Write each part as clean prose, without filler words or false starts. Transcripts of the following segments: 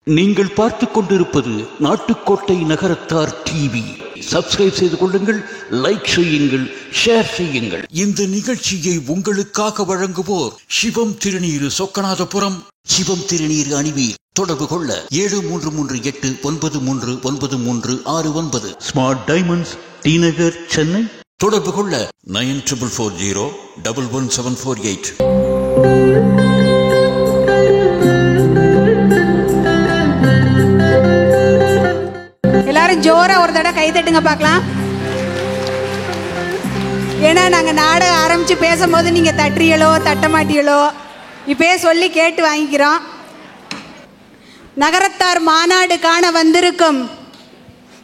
நீங்கள் பார்த்துக் கொண்டிருப்பது நாட்டுக்கோட்டை நகரத்தார் டிவி. சப்ஸ்கிரைப் செய்து கொள்ளுங்கள், லைக் செய்யுங்கள், ஷேர் செய்யுங்கள். இந்த நிகழ்ச்சியை உங்களுக்காக வழங்குவோர் சிவம் திருநீரு சொக்கநாதபுரம். சிவம் திருநீரு அணிவீர். தொடர்பு கொள்ள 7348939369. ஸ்மார்ட் டைமண்ட்ஸ், டி நகர், சென்னை. தொடர்பு கொள்ள 9440111748. எல்லாரும் ஜோரா ஒரு தடவை கை தட்டுங்க பார்க்கலாம். ஏன்னா நாங்கள் நாடகம் ஆரம்பித்து பேசும்போது நீங்கள் தட்டுறீங்களோ தட்ட மாட்டீங்களோ இப்பயே சொல்லி கேட்டு வாங்கிக்கிறோம். நகரத்தார் மாநாடு காண வந்திருக்கும்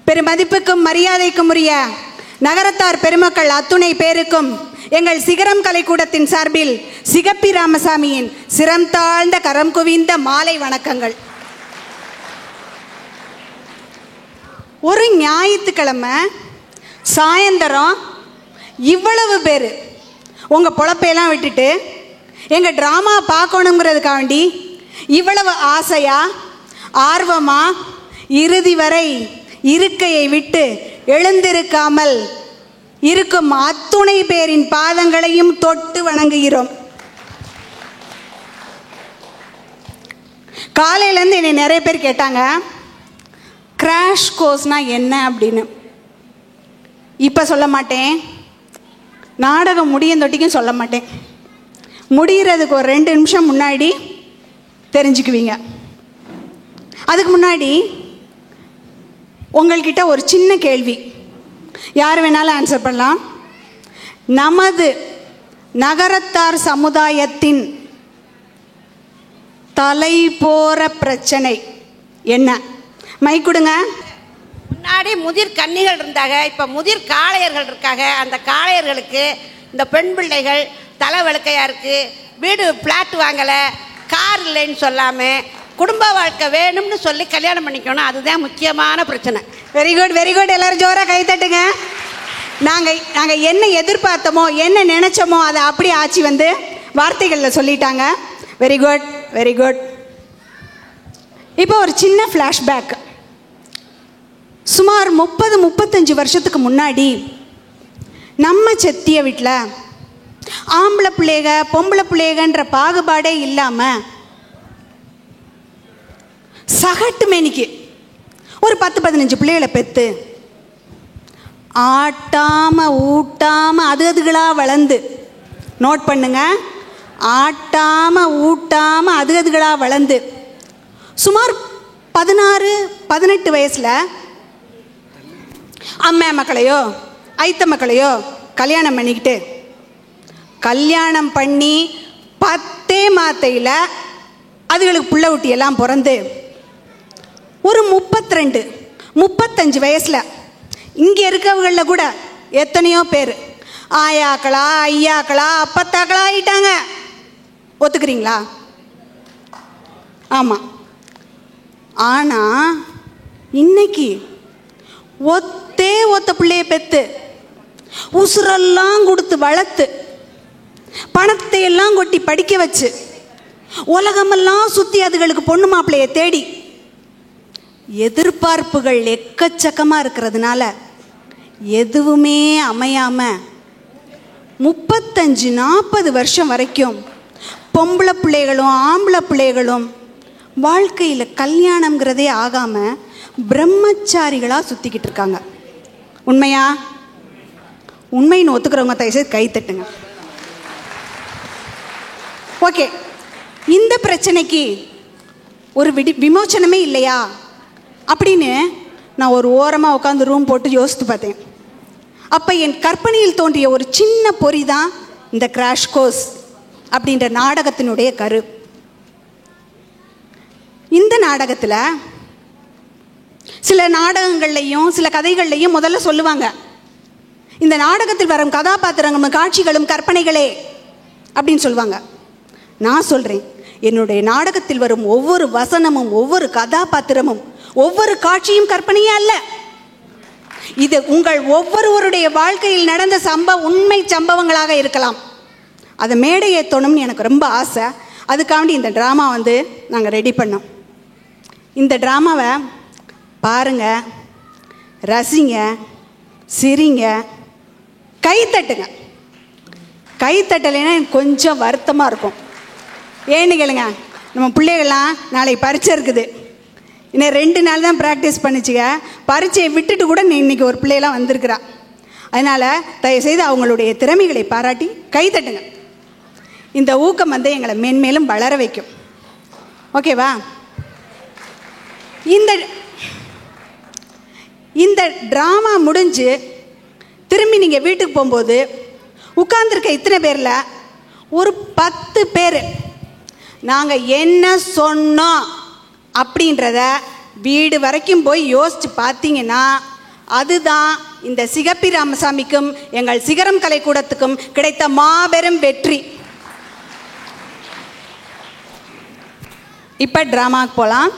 பெருமதிப்புக்கும் மரியாதைக்கும் உரிய நகரத்தார் பெருமக்கள் அத்துணை பேருக்கும் எங்கள் சிகரம் கலைக்கூடத்தின் சார்பில் சிகப்பி ராமசாமியின் சிரம் தாழ்ந்த கரம் குவிந்த மாலை வணக்கங்கள். ஒரு ஞாயிற்றுக்கிழமை சாயந்தரம் இவ்வளவு பேர் உங்கள் பொழப்பையெல்லாம் விட்டுட்டு எங்கள் ட்ராமா பார்க்கணுங்கிறதுக்காக வேண்டி இவ்வளவு ஆசையாக ஆர்வமாக இறுதி வரை இருக்கையை விட்டு எழுந்திருக்காமல் இருக்கும் அத்துணை பேரின் பாதங்களையும் தொட்டு வணங்குகிறோம். காலையிலேருந்து என்னை நிறைய பேர் கேட்டாங்க, கிராஷ் கோர்ஸ்னா என்ன அப்படின்னு. இப்போ சொல்ல மாட்டேன், நாடகம் முடியும் தொட்டிக்கும் சொல்ல மாட்டேன். முடிகிறதுக்கு ஒரு 2 நிமிஷம் முன்னாடி தெரிஞ்சுக்குவீங்க. அதுக்கு முன்னாடி உங்கள்கிட்ட ஒரு சின்ன கேள்வி, யார் வேணாலும் ஆன்சர் பண்ணலாம். நமது நகரத்தார் சமுதாயத்தின் தலை போற பிரச்சனை என்ன? மைக் கொடுங்க. முன்னாடி முதிர் கன்னிகள் இருந்தாங்க, இப்போ முதிர் காளையர்கள் இருக்காங்க. அந்த காளையர்களுக்கு இந்த பெண் பிள்ளைகள் தலை வழுக்கையாக இருக்குது, வீடு பிளாட் வாங்கலை, கார் இல்லைன்னு சொல்லாமல் குடும்ப வாழ்க்கை வேணும்னு சொல்லி கல்யாணம் பண்ணிக்கணும். அதுதான் முக்கியமான பிரச்சனை. Very good, very good. எல்லோரும் ஜோராக கை தட்டுங்க. நாங்கள் என்ன எதிர்பார்த்தோமோ என்ன நினச்சோமோ அதை அப்படி ஆட்சி வந்து வார்த்தைகளில் சொல்லிட்டாங்க. Very good, very good. இப்போ ஒரு சின்ன ஃப்ளாஷ்பேக். சுமார் 30-35 வருஷத்துக்கு முன்னாடி நம்ம செத்திய வீட்டில் ஆம்பளை பிள்ளைக பொம்பளை பிள்ளைகன்ற பாகுபாடே இல்லாமல் சகட்டு மேனிக்கு ஒரு 10-15 பிள்ளைகளை பெற்று ஆட்டாமல் ஊட்டாமல் அதுகளாக வளர்ந்து, நோட் பண்ணுங்க, ஆட்டாமல் ஊட்டாமல் அதுகளாக வளர்ந்து சுமார் 16-18 வயசில் அம்மா மக்களையோ ஐத்த மக்களையோ கல்யாணம் பண்ணிக்கிட்டு, கல்யாணம் பண்ணி 10 மாத்தையில் அதுகளுக்கு புள்ள ஊட்டி எல்லாம் பிறந்து ஒரு 32-35 வயசில் இங்கே இருக்கவங்களில் கூட எத்தனையோ பேர் ஆயாக்களா ஐயாக்களா அப்பத்தாக்களா ஆகிட்டாங்க. ஒத்துக்கிறீங்களா? ஆமாம். ஆனால் இன்னைக்கு ஒத்த பிள்ளைய பெற்று உசுரெல்லாம் கொடுத்து வளர்த்து பணத்தை எல்லாம் கொட்டி படிக்க வச்சு உலகமெல்லாம் சுற்றி அதுகளுக்கு பொண்ணு மாப்பிள்ளையை தேடி எதிர்பார்ப்புகள் எக்கச்சக்கமாக இருக்கிறதுனால எதுவுமே அமையாமல் 35-40 வருஷம் வரைக்கும் பொம்பளை பிள்ளைகளும் ஆம்பளை பிள்ளைகளும் வாழ்க்கையில் கல்யாணங்கிறதே ஆகாமல் பிரம்மச்சாரிகளாக சுற்றிக்கிட்டு இருக்காங்க. உண்மையா? உண்மைன்னு ஒத்துக்கிறவங்க தயவுசெய்து கை தட்டுங்க. ஓகே, இந்த பிரச்சனைக்கு ஒரு விமோச்சனமே இல்லையா அப்படின்னு நான் ஒரு ஓரமாக உட்காந்து ரூம் போட்டு யோசித்து பார்த்தேன். அப்போ என் கற்பனையில் தோன்றிய ஒரு சின்ன பொறி தான் இந்த கிராஷ் கோர்ஸ் அப்படின்ற நாடகத்தினுடைய கரு. இந்த நாடகத்தில் சில நாடகங்கள்லையும் சில கதைகள்லையும் முதல்ல சொல்லுவாங்க, இந்த நாடகத்தில் வரும் கதாபாத்திரங்களும் காட்சிகளும் கற்பனைகளே அப்படின்னு சொல்லுவாங்க. நான் சொல்கிறேன், என்னுடைய நாடகத்தில் வரும் ஒவ்வொரு வசனமும் ஒவ்வொரு கதாபாத்திரமும் ஒவ்வொரு காட்சியும் கற்பனையே அல்ல. இது உங்கள் ஒவ்வொருவருடைய வாழ்க்கையில் நடந்த உண்மை சம்பவங்களாக இருக்கலாம். அதை மேடை ஏற்றணும்னு எனக்கு ரொம்ப ஆசை. அதுக்காண்டி இந்த ட்ராமா நாங்கள் ரெடி பண்ணோம். இந்த ட்ராமாவை பாருங்க, ரசிங்க, சிரிங்க, கைத்தட்டுங்க. கைத்தட்டலைன்னா எனக்கு கொஞ்சம் வருத்தமாக இருக்கும். ஏன்னு கேளுங்க, நம்ம பிள்ளைகள்லாம் நாளைக்கு பரீட்சை இருக்குது, இன்னும் 2 நாள் தான் ப்ராக்டிஸ் பண்ணிச்சுங்க. பரீட்சையை விட்டுட்டு கூட இன்றைக்கி ஒரு பிள்ளையெல்லாம் வந்திருக்கிறா. அதனால் தயவுசெய்து அவங்களுடைய திறமைகளை பாராட்டி கைத்தட்டுங்க. இந்த ஊக்கம் வந்து எங்களை மென்மேலும் வளர வைக்கும். ஓகேவா? இந்த ட்ராமா முடிஞ்சு திரும்பி நீங்கள் வீட்டுக்கு போகும்போது உட்கார்ந்துருக்க இத்தனை பேரில் ஒரு 10 பேர் நாங்கள் என்ன சொன்னோம் அப்படின்றத வீடு வரைக்கும் போய் யோசித்து பார்த்தீங்கன்னா அதுதான் இந்த சிகப்பி ராமசாமிக்கும் எங்கள் சிகரம் கலைக்கூடத்துக்கும் கிடைத்த மாபெரும் வெற்றி. இப்போ ட்ராமாவுக்கு போகலாம்.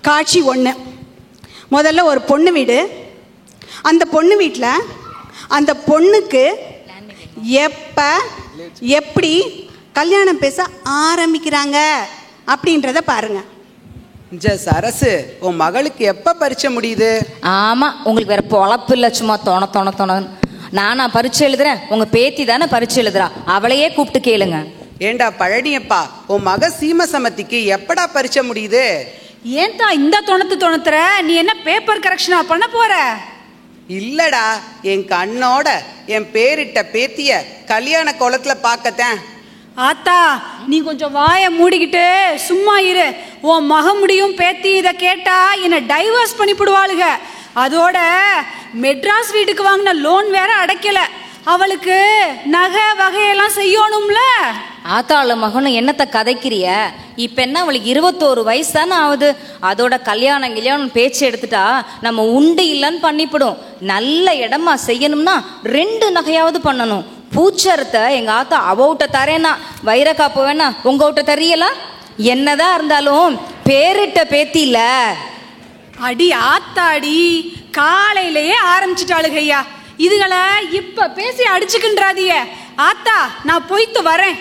காட்சி 1. முதல்ல ஒரு பொண்ணு வீடு. அந்த பொண்ணு வீட்டில் அந்த பொண்ணுக்கு எப்போ எப்படி கல்யாணம் பேச ஆரம்பிக்கிறாங்க அப்படின்றத பாருங்க. சரசு, உன் மகளுக்கு எப்போ பரீட்சை முடியுது? ஆமாம், உங்களுக்கு வேற பொழப்பு இல்லை, சும்மா தோண நானா பரீட்சை எழுதுறேன், உங்கள் பேத்தி தானே பரீட்சை எழுதுறா, அவளையே கூப்பிட்டு கேளுங்க. ஏண்டா பழனியப்பா, உன் மக சீம சமத்திக்கு எப்படா பரீட்சை முடியுது? ஏன்டா இந்த தொணத்துற? நீ என்ன பேப்பர் கரெக்ஷனா பண்ண போற? இல்லடா, என் கண்ணோட என் பேரிட்ட பேத்திய கல்யாண கோலத்துல பார்க்கத்தேன். ஆத்தா, நீ கொஞ்சம் வாயை மூடிக்கிட்டு சும்மா இரு. உன் மக முடியும் பேத்தி இதை கேட்டா என்னை டைவர்ஸ் பண்ணிவிடுவாளுக. அதோட மெட்ராஸ் வீட்டுக்கு வாங்கின லோன் வேற அடைக்கல. அவளுக்கு நகை வகையெல்லாம் செய்யணும்ல. ஆத்தாள மகனும் என்னத்தை கதைக்கிறிய? இப்போ என்ன, அவளுக்கு 21 வயசு தானே ஆகுது. அதோட கல்யாணம் பேச்சு எடுத்துட்டா நம்ம உண்டு இல்லைன்னு பண்ணிவிடும். நல்ல இடமா செய்யணும்னா 2 நகையாவது பண்ணணும். பூச்சரத்தை எங்கள் ஆத்தா அவட்ட தரேன்னா, வைரக்காப்பு வேணா உங்க விட்ட தரியலாம். என்னதான் இருந்தாலும் பேரிட்ட பேத்தி இல்ல. அடி ஆத்தாடி, காலையிலேயே ஆரம்பிச்சுட்டாளுகையா. இதுகளை இப்ப பேசி அடிச்சுக்கின்றாதிய. ஆத்தா, நான் போய்த்து வரேன்.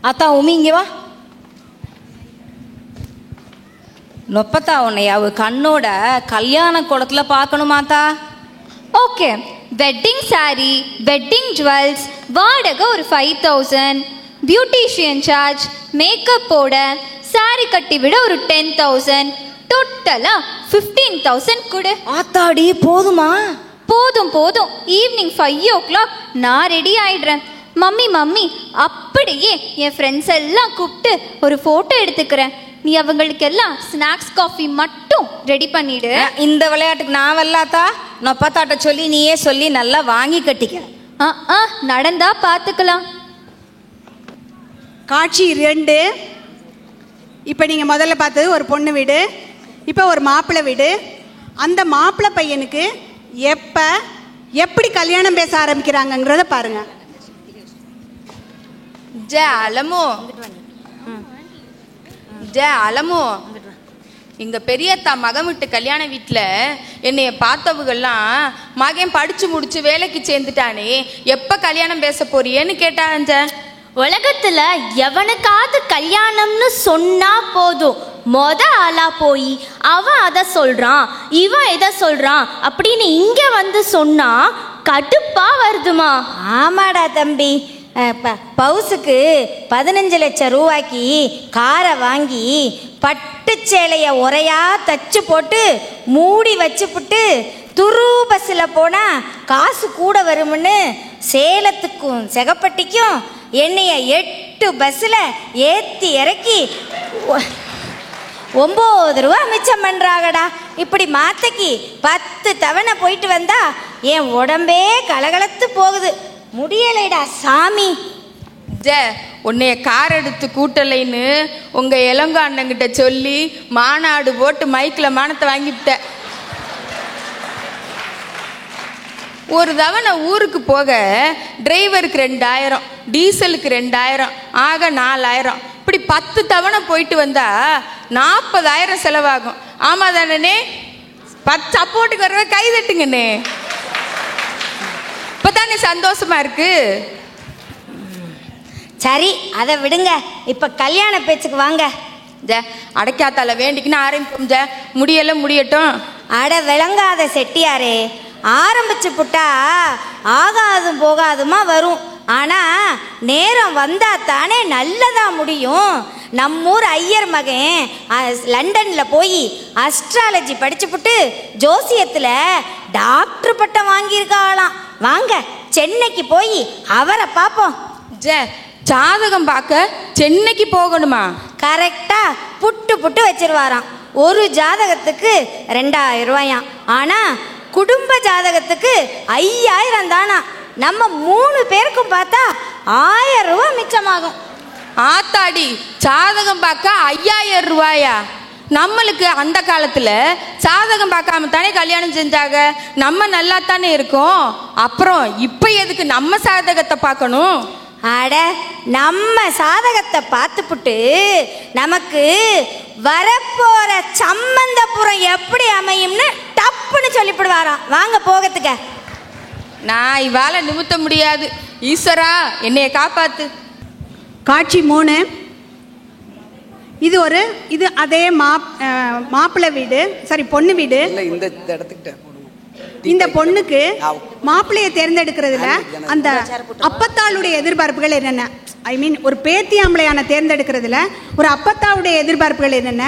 ஆத்தா உமி இங்க வா. நொப்பத்தா, உன்னை அவ கண்ணோட கல்யாண குளத்துல பார்க்கணுமாத்தா? Okay, wedding sari, wedding jewels, வாடகை ஒரு 5000, பியூட்டிஷியன் சார்ஜ், மேக்கப் போட, சாரி கட்டி விட ஒரு 10,000, டோட்டலா 15,000 கொடு. ஆத்தாடி, போதுமா? போதும். ஈவினிங் 5 o'clock நான் ரெடி ஆயிடுறேன். மம்மி அப்படியே என் ஃப்ரெண்ட்ஸ் எல்லாம் கூப்பிட்டு ஒரு ஃபோட்டோ எடுத்துக்கிறேன். நீ அவங்களுக்கெல்லாம் ஸ்நாக்ஸ் காஃபி மட்டும் ரெடி பண்ணிடு. இந்த விளையாட்டுக்கு நான் வரலாத்தா. நொப்பத்தாட்ட சொல்லி நீயே சொல்லி நல்லா வாங்கி கட்டிக்க. நடந்தா பார்த்துக்கலாம். காட்சி 2. இப்போ நீங்கள் முதல்ல பார்த்தது ஒரு பொண்ணு வீடு. இப்போ ஒரு மாப்பிள்ளை வீடு. அந்த மாப்பிள்ளை பையனுக்கு எப்போ எப்படி கல்யாணம் பேச ஆரம்பிக்கிறாங்கங்கிறத பாருங்க. அலமோ எங்க பெரியத்தா மகன் வீட்டு கல்யாண வீட்டுல என்னைய பார்த்தவங்கெல்லாம் மகன் படிச்சு முடிச்சு வேலைக்கு சேர்ந்துட்டானே, எப்ப கல்யாணம் பேச போறியேன்னு கேட்டாங்க. உலகத்துல எவனுக்காவது கல்யாணம்னு சொன்னா போதும், ஆளா போய் அவன் அதை சொல்றான் இவன் இதை சொல்றான் அப்படின்னு இங்க வந்து சொன்னா கடுப்பா வருதுமா. ஆமாடா தம்பி, பவுசுக்கு 15 லட்சம் ரூபாய்க்கு காரை வாங்கி பட்டு சேலைய உரையா தச்சு போட்டு மூடி வச்சுப்புட்டு துரு பஸ்ஸில் போனால் காசு கூட வரும்னு சேலத்துக்கும் செகப்பட்டிக்கும் என்னைய 8 பஸ்ஸில் ஏற்றி இறக்கி 9 ரூபா மிச்சம் பண்ணுறாங்கடா. இப்படி மாத்தைக்கு 10 தவணை போயிட்டு வந்தா என் உடம்பே கலகலத்து போகுது. முடியலைடா சாமி. உன்னைய கார் எடுத்து கூட்டலைன்னு உங்க இளங்கோ அண்ணங்கிட்ட சொல்லி மாநாடு போட்டு மைக்கில் மானத்தை வாங்கிவிட்ட. ஒரு தவணை ஊருக்கு போக டிரைவருக்கு 2000, டீசலுக்கு 2000, ஆக 4000. இப்படி 10 தவணை போயிட்டு வந்தா 40,000 செலவாகும். ஆமா தானே? 10 சப்போர்ட்டுக்கு வரவே கை தட்டுங்கண்ணே. இப்பதானே சந்தோஷமா இருக்கு. சரி, அதை விடுங்க. இப்ப கல்யாண பேச்சுக்கு வாங்க. ஜே அடைக்காத்தால வேண்டிக்கின்னு ஆரம்பிப்போம் ஜே, முடியெல்லாம் முடியட்டும். அட விளங்காத செட்டியாரே, ஆரம்பிச்சு புட்டா ஆகாதும் போகாதுமா வரும். ஆனா நேரம் வந்தா தானே நல்லதா முடியும். நம்மூர் ஐயர் மகன் லண்டன்ல போய் அஸ்ட்ராலஜி படிச்சு புட்டு ஜோசியத்துல டாக்டர் பட்டம் வாங்கியிருக்காளாம். வாங்க சென்னைக்கு போய் அவரை பார்ப்போம். ஜே ஜாதகம் பார்க்க சென்னைக்கு போகணுமா? கரெக்டா புட்டு புட்டு வச்சிருவாராம். ஒரு ஜாதகத்துக்கு 2000 ரூபாயாம். ஆனா குடும்ப ஜாதகத்துக்கு 5000 தானா. நம்ம 3 பேருக்கும் பார்த்தா 1000 ரூபாய் மிச்சமாகும். ஆத்தாடி, ஜாதகம் பார்க்க 5000 ரூபாயா? நம்மளுக்கு அந்த காலத்துல ஜாதகம் பார்க்காம தானே கல்யாணம் செஞ்சாங்க. நம்ம நல்லா தானே இருக்கோம். அப்புறம் இப்ப எதுக்கு நம்ம ஜாதகத்தை பார்க்கணும்? அட நம்ம சாதகத்தை பார்த்துப்புட்டு நமக்கு வரப்போற சம்பந்தபுரம் எப்படி அமையும்னு டப்புன்னு சொல்லிவிடுவாராம். வாங்க போகத்துக்க. நான் இவாள நிமித்த முடியாது. ஈஸ்வரா என்னைய காப்பாத்து. காட்சி 3. இது அதே மாப்பிள்ளை வீடு, சாரி பொண்ணு வீடு. இந்த இடத்துக்கிட்ட இந்த பொண்ணுக்கு மாப்பிள்ளையை தேர்ந்தெடுக்கிறதுல அந்த அப்பத்தாளுடைய எதிர்பார்ப்புகள் என்னென்ன? ஐ மீன் ஒரு பேத்தி ஆம்பளையான தேர்ந்தெடுக்கிறதுல ஒரு அப்பத்தாவுடைய எதிர்பார்ப்புகள் என்னென்ன?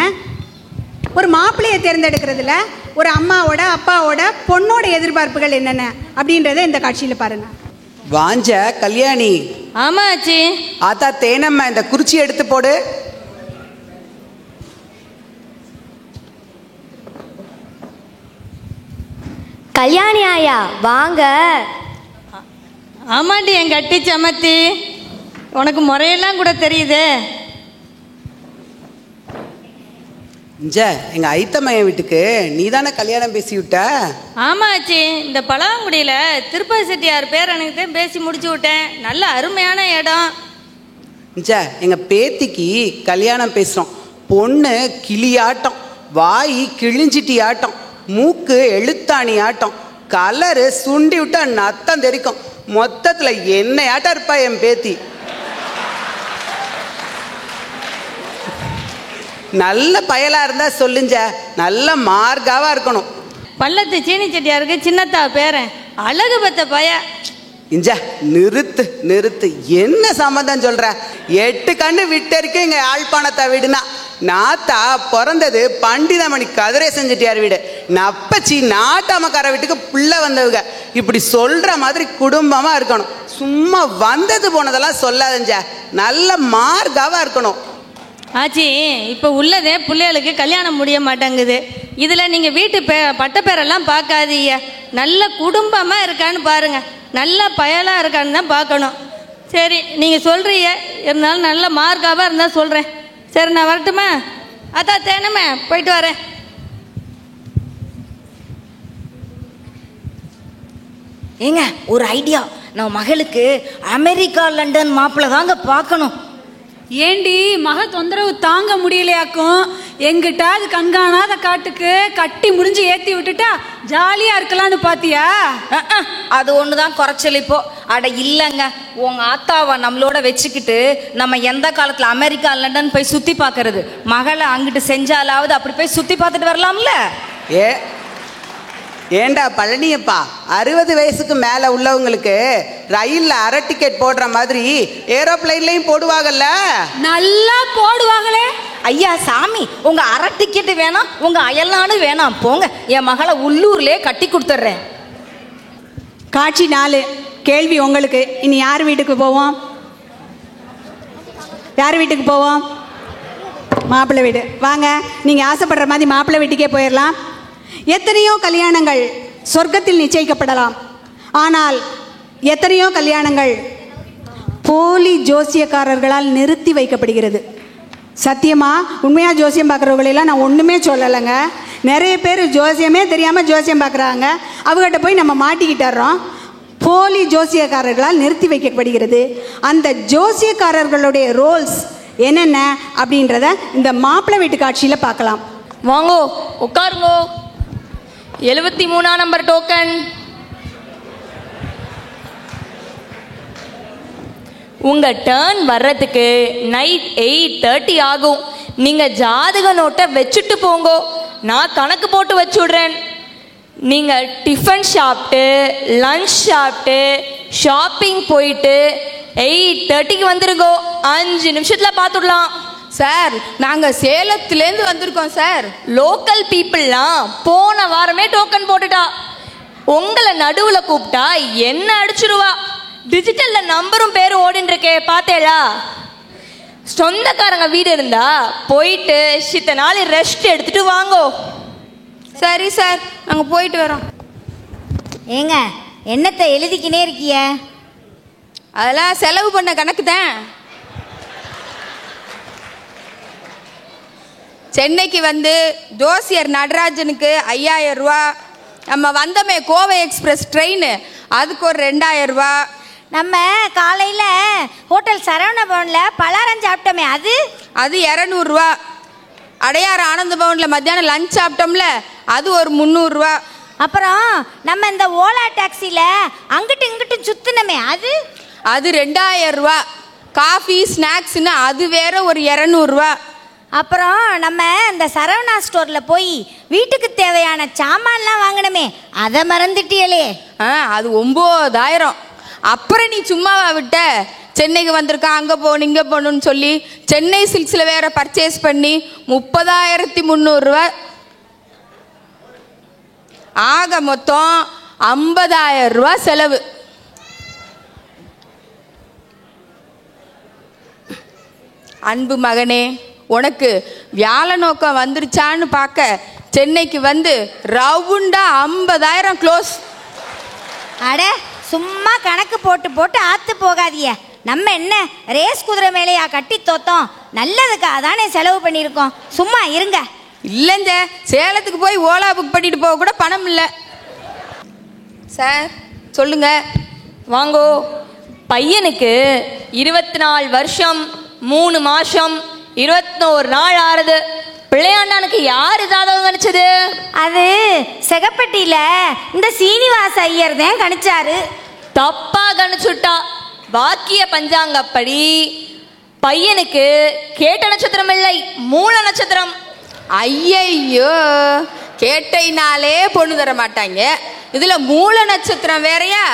ஒரு மாப்பிள்ளையை தேர்ந்தெடுக்கிறதுல ஒரு அம்மாவோட அப்பாவோட பொண்ணோட எதிர்பார்ப்புகள் என்னென்ன அப்படின்றத இந்த காட்சியில் பாருங்க. வாஞ்ச கல்யாணி. ஆமாச்சி. ஆத்தா தேனம்மா, இந்த குறிச்சி எடுத்து போடு. கல்யாணி ஆயா வாங்க. ஆமாண்டி என் கட்டி சமத்தி, உனக்கு முறையெல்லாம் கூட தெரியுது. எங்க ஐத்தம்மைய வீட்டுக்கு நீ தானே கல்யாணம் பேசி விட்ட? ஆமாச்சி, இந்த பழாங்குடியில திருப்பதி செட்டியார் பேர் எனக்கு தான் பேசி முடிச்சு விட்டேன். நல்ல அருமையான இடம். எங்க பேத்திக்கு கல்யாணம் பேசுறோம். பொண்ணு கிளியாட்டம், வாய் கிழிஞ்சிட்டி ஆட்டம், மூக்கு எழுத்தாணி ஆட்டம், கலரு சுண்டி விட்டா நத்தம் தெரிக்கும். மொத்தத்துல என்ன ஆட்டம் இருப்பா என் பேத்தி. நல்ல பயலா இருந்தா சொல்லுங்க, நல்ல மார்க்காவா இருக்கணும். பள்ளத்து சீனி செட்டியாருக்கு சின்னத்தா பேரன், அழகு பத்த பய. நிறுத்து நிறுத்து, என்ன சம்மந்தம் சொல்ற? 8 கண்ணு விட்டு இங்க யாழ்ப்பாணத்தா வீடுனா, நாத்தா பிறந்தது பண்டிதமணி கதிரேசன் செட்டியார் வீடு. நப்பச்சி நாட்டாமக்கார வீட்டுக்கு பிள்ளை வந்தவங்க. இப்படி சொல்ற மாதிரி குடும்பமா இருக்கணும். சும்மா வந்தது போனதெல்லாம் சொல்லாதஞ்ச, நல்ல மார்க்காவா இருக்கணும். ஆச்சி, இப்போ உள்ளதே பிள்ளைகளுக்கு கல்யாணம் முடிய மாட்டேங்குது. இதில் நீங்கள் வீட்டு பட்டப்பேரெல்லாம் பார்க்காதீங்க. நல்ல குடும்பமாக இருக்கான்னு பாருங்க, நல்ல பயலாக இருக்கான்னு தான் பார்க்கணும். சரி, நீங்கள் சொல்கிறீங்க, இருந்தாலும் நல்ல மார்க்காவாக இருந்தால் சொல்கிறேன். சரி, நான் வரட்டுமா? அதான் தேனமே, போயிட்டு வரேன். ஏங்க ஒரு ஐடியா, நான் மகளுக்கு அமெரிக்கா லண்டன் மாப்பிள்ளை தாங்க பார்க்கணும். ஏண்டி மக தொந்தரவு தாங்க முடியலையாக்கும்? எங்கிட்ட அது கண்காணாத காட்டுக்கு கட்டி முடிஞ்சு ஏற்றி விட்டுட்டா ஜாலியா இருக்கலாம்னு பாத்தியா? அது ஒண்ணுதான் குறைச்சல் இப்போ. அட இல்லைங்க, உங்க ஆத்தாவை நம்மளோட வச்சுக்கிட்டு நம்ம எந்த காலத்துல அமெரிக்கா லண்டன் போய் சுத்தி பாக்குறது? மகளை அங்கிட்டு செஞ்சாலாவது அப்படி போய் சுத்தி பார்த்துட்டு வரலாம்ல. ஏண்டா பழனியப்பா, 60 வயசுக்கு மேல உள்ளவங்களுக்கு ரயில்ல அரை டிக்கெட் போடுற மாதிரி ஏரோப்ளைன்லயும் போடுவாங்கல்ல? நல்லா போடுவாங்களே. ஐயா சாமி, உங்க அரை டிக்கெட் வேணாம், உங்க அயல்நாடு வேணாம், போங்க. என் மகளை உள்ளூர்லயே கட்டி கொடுத்துட்றேன். காட்சி 4. கேள்வி உங்களுக்கு. இனி யார் வீட்டுக்கு போவோம்? யார் வீட்டுக்கு போவோம்? மாப்பிள்ளை வீடு. வாங்க, நீங்க ஆசைப்படுற மாதிரி மாப்பிள்ளை வீட்டுக்கே போயிடலாம். எத்தனையோ கல்யாணங்கள் சொர்க்கத்தில் நிச்சயிக்கப்படலாம். ஆனால் எத்தனையோ கல்யாணங்கள் போலி ஜோசியக்காரர்களால் நிறுத்தி வைக்கப்படுகிறது. சத்தியமா உண்மையா ஜோசியம் பார்க்குறவங்களெல்லாம் நான் ஒன்றுமே சொல்லலைங்க. நிறைய பேர் ஜோசியமே தெரியாமல் ஜோசியம் பார்க்குறாங்க. அவங்ககிட்ட போய் நம்ம மாட்டிக்கிட்டுறோம். போலி ஜோசியக்காரர்களால் நிறுத்தி வைக்கப்படுகிறது. அந்த ஜோசியக்காரர்களுடைய ரோல்ஸ் என்னென்ன அப்படின்றத இந்த மாப்பிள்ளை வீட்டு காட்சியில் பார்க்கலாம். வாங்கோ, உட்காருங்கோ. 73ஆம் நம்பர் டோக்கன். உங்க டர்ன் வர்றதுக்கு நைட் 8:30 ஆகும். நீங்க ஜாதக நோட்டை வச்சுட்டு போங்கோ, நான் கணக்கு போட்டு வச்சு விடுறேன். நீங்க டிஃபன் சாப்பிட்டு லஞ்ச் சாப்பிட்டு ஷாப்பிங் போயிட்டு 8:30க்கு வந்துருங்கோ. 5 நிமிஷத்துல பார்த்துடலாம். சார் நாங்கள் சேலத்துலேருந்து வந்திருக்கோம் சார். லோக்கல் பீப்புளெலாம் போன வாரமே டோக்கன் போட்டுட்டா. உங்களை நடுவில் கூப்பிட்டா என்ன அடிச்சிருவா. டிஜிட்டலில் நம்பரும் பேரும் ஓடின்னு இருக்கே, பார்த்தேளா? சொந்தக்காரங்க வீடு இருந்தா போயிட்டு சித்த நாள் ரெஸ்ட் எடுத்துட்டு வாங்கோ. சரி சார், நாங்கள் போயிட்டு வரோம். ஏங்க என்னத்தை எழுதிக்கினே இருக்கிய? அதெல்லாம் செலவு பண்ண கணக்கு தான். சென்னைக்கு வந்து ஜோசியர் நடராஜனுக்கு 5000 ரூபா. நம்ம வந்தோமே கோவை எக்ஸ்பிரஸ் ட்ரெயின், அதுக்கு ஒரு 2000 ரூபா. நம்ம காலையில் ஹோட்டல் சரவண பவனில் பலாரம் சாப்பிட்டோமே, அது 200 ரூபா. அடையாறு ஆனந்த பவனில் மத்தியானம் லஞ்ச் சாப்பிட்டோம்ல, அது ஒரு 300 ரூபா. அப்புறம் நம்ம இந்த ஓலா டாக்ஸியில் அங்கிட்டு இங்கிட்டு சுத்தினமே, அது 2000 ரூபா. காஃபி ஸ்நாக்ஸ்னு அது வேற ஒரு 200 ரூபா. அப்புறம் நம்ம இந்த சரவணா ஸ்டோரில் போய் வீட்டுக்கு தேவையான சாமான்லாம் வாங்கினமே, அதை மறந்துட்டியலே. அது 9000. அப்புறம் நீ சும்மாவா விட்ட? சென்னைக்கு வந்திருக்கான், அங்கே போகணும் இங்கே போகணும்னு சொல்லி சென்னை சில்க்ஸில் வேற பர்ச்சேஸ் பண்ணி 30,300 ரூபா. ஆக மொத்தம் 50,000 ரூபா செலவு. அன்பு மகனே, உனக்கு வியாழ நோக்கம் வந்துருச்சான்னு பார்க்க சென்னைக்கு வந்து ரவுண்டா 50,000 க்ளோஸ். அட சும்மா கணக்கு போட்டு போட்டு ஆத்து போகாதிய. நம்ம என்ன ரேஸ் குதிரை மேலேயா கட்டி தோத்தோம்? நல்லதுக்காக தானே செலவு பண்ணியிருக்கோம், சும்மா இருங்க. இல்லைங்க, சேலத்துக்கு போய் ஓலா புக் பண்ணிட்டு போக கூட பணம் இல்லை. சார் சொல்லுங்க. வாங்கோ. பையனுக்கு 24 வருஷம் 3 மாசம் 21 நாள் ஆறுது. பிள்ளையாண்டானுக்கு யாரு ஜாதகம் கணிச்சது? அது செகப்பட்டியில இந்த சீனிவாச ஐயர் தான் கணிச்சாரு. தப்பா கணிச்சுட்டா. வாக்கிய பஞ்சாங்கப்படி பையனுக்கு கேட்ட நட்சத்திரம் இல்லை, மூல நட்சத்திரம். ஐயையோ, கேட்டைனாலே பொண்ணு தர மாட்டாங்க, இதுல மூல நட்சத்திரம் வேறையா?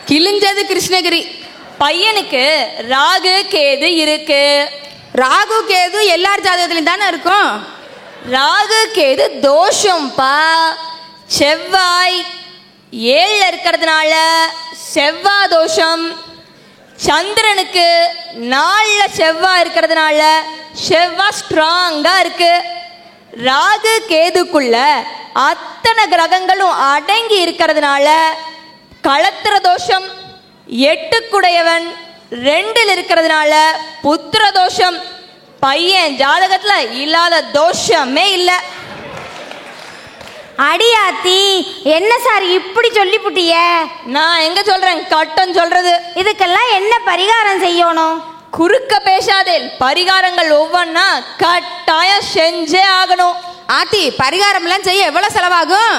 கிழிஞ்சது கிருஷ்ணகிரி. பையனுக்கு ராகு கேது இருக்கு. ராகு கேது எல்லார் ஜாதகத்துலையும் தானே இருக்கும். ராகு கேது தோஷம்பா. செவ்வாய் 7 இருக்கிறதுனால செவ்வாய் தோஷம். சந்திரனுக்கு 4 செவ்வாய் இருக்கிறதுனால செவ்வாய் ஸ்ட்ராங்கா இருக்கு. ராகு கேதுக்குள்ள அத்தனை கிரகங்களும் அடங்கி இருக்கிறதுனால களத்திர தோஷம். 8 2 இருக்கிறதுனால புத்திர தோஷம். பையன் ஜாதகத்துல இல்லாத தோஷமே இல்லை. அடியாத்தி, என்ன சார் இப்படி சொல்லி புட்டிய? நான் எங்க சொல்றேன், கட்டம் சொல்றது. இதுக்கெல்லாம் என்ன பரிகாரம் செய்யணும்? குறுக்க பேசாதே. பரிகாரங்கள் ஒவ்வொன்னா கட்டாயம் செஞ்சே ஆகணும். ஆத்தி, பரிகாரம்லாம் செய்ய எவ்வளவு செலவாகும்?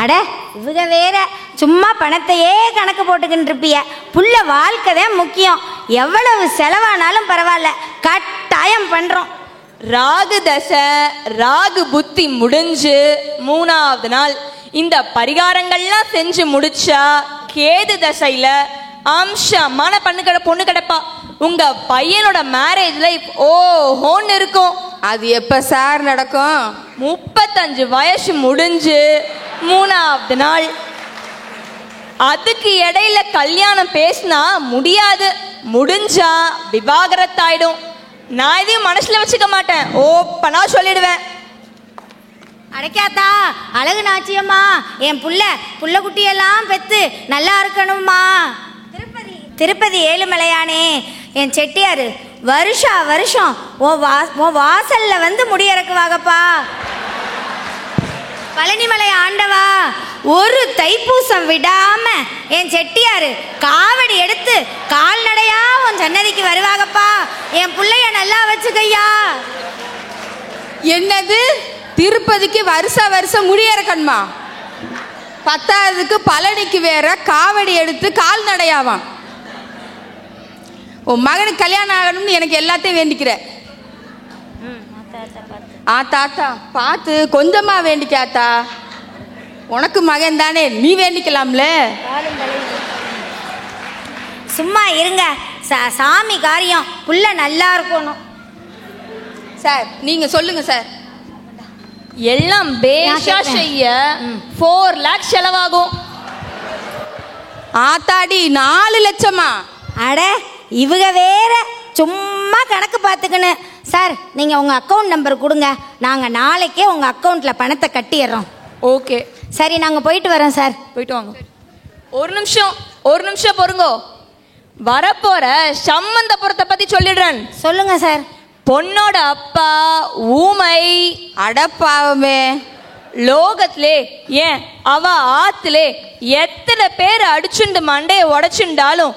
அட இவங்க வேற சும்மா பணத்தையே கணக்கு போட்டுக்கிட்டு இருப்பிய. புள்ள வாழ்க்கை தான் முக்கியம், எவ்வளவு செலவானாலும் பரவாயில்ல, கட்டாயம் பண்றோம். ராகு தசை ராகு புத்தி முடிஞ்சு 3ஆவது நாள் இந்த பரிகாரங்கள்லாம் செஞ்சு முடிச்சா கேது தசையில அம்சமான பொண்ணு கிடப்பா. உங்க பையனோட மேரேஜ் லைஃப் ஓஹோன்னு இருக்கும். அது எப்ப சார் நடக்கும்? 35 வயசு முடிஞ்சு 3ஆவது நாள். அதுக்கு இடையில கல்யாணம் பேசினா முடியாது, முடிஞ்சா விவாகரத்தாயிடும். நான் இதையும் மனசுல வச்சுக்க மாட்டேன், ஓப்பனா சொல்லிடுவேன். அடைக்காத்தா, அழகு நாச்சியம்மா, என் புள்ள குட்டியெல்லாம் பெத்து நல்லா இருக்கணும்மா. திருப்பதி ஏழுமலையானே, என் செட்டியாரு வருஷம் உன் வாசல்ல வந்து முடியறக்குவாகப்பா. பழனிமலை ஆண்டவா, ஒரு தைப்பூசம் விடாம என் செட்டியாரு காவடி எடுத்து கால்நடையா உன் சன்னதிக்கு வருவாகப்பா. என் பிள்ளைய நல்லா வச்சுக்கையா. என்னது, திருப்பதிக்கு வருஷம் முடியறக்கணுமா? 10ஆவதுக்கு பழனிக்கு வேற காவடி எடுத்து கால்நடையாவான். உன் மகனுக்கு கல்யாணம் ஆகணும்னு எனக்கு எல்லாத்தையும் வேண்டிக்கிற. தாத்தா பார்த்து கொஞ்சமா வேண்டிக்காத்தா, உனக்கு மகன் தானே, நீ வேண்டிக்கலாம்ல. சும்மா இருங்க, சாமி காரியம் புள்ள நல்லா இருக்கணும். சார் நீங்க சொல்லுங்க சார். எல்லாம் பேஷா செய்ய 4 lakhs செலவாகும். ஆத்தாடி 4 லட்சமா? அட இவங்க வேற சும்மா கணக்கு பார்த்துக்கன்னு. சார் நீங்கள் உங்கள் அக்கௌண்ட் நம்பர் கொடுங்க, நாங்கள் நாளைக்கே உங்கள் அக்கௌண்ட்டில் பணத்தை கட்டிடுறோம். ஓகே சரி, நாங்கள் போயிட்டு வரோம் சார். போயிட்டு வாங்க. ஒரு நிமிஷம் பொறுங்கோ. வரப்போற சம்பந்தபுரத்தை பத்தி சொல்லிடுறேன். சொல்லுங்க சார். பொண்ணோட அப்பா ஊமை. அடப்பாவமே, லோகத்திலே ஏன் அவ ஆத்திலே எத்தனை பேர் அடிச்சுண்டு மண்டையை உடைச்சுண்டாலும்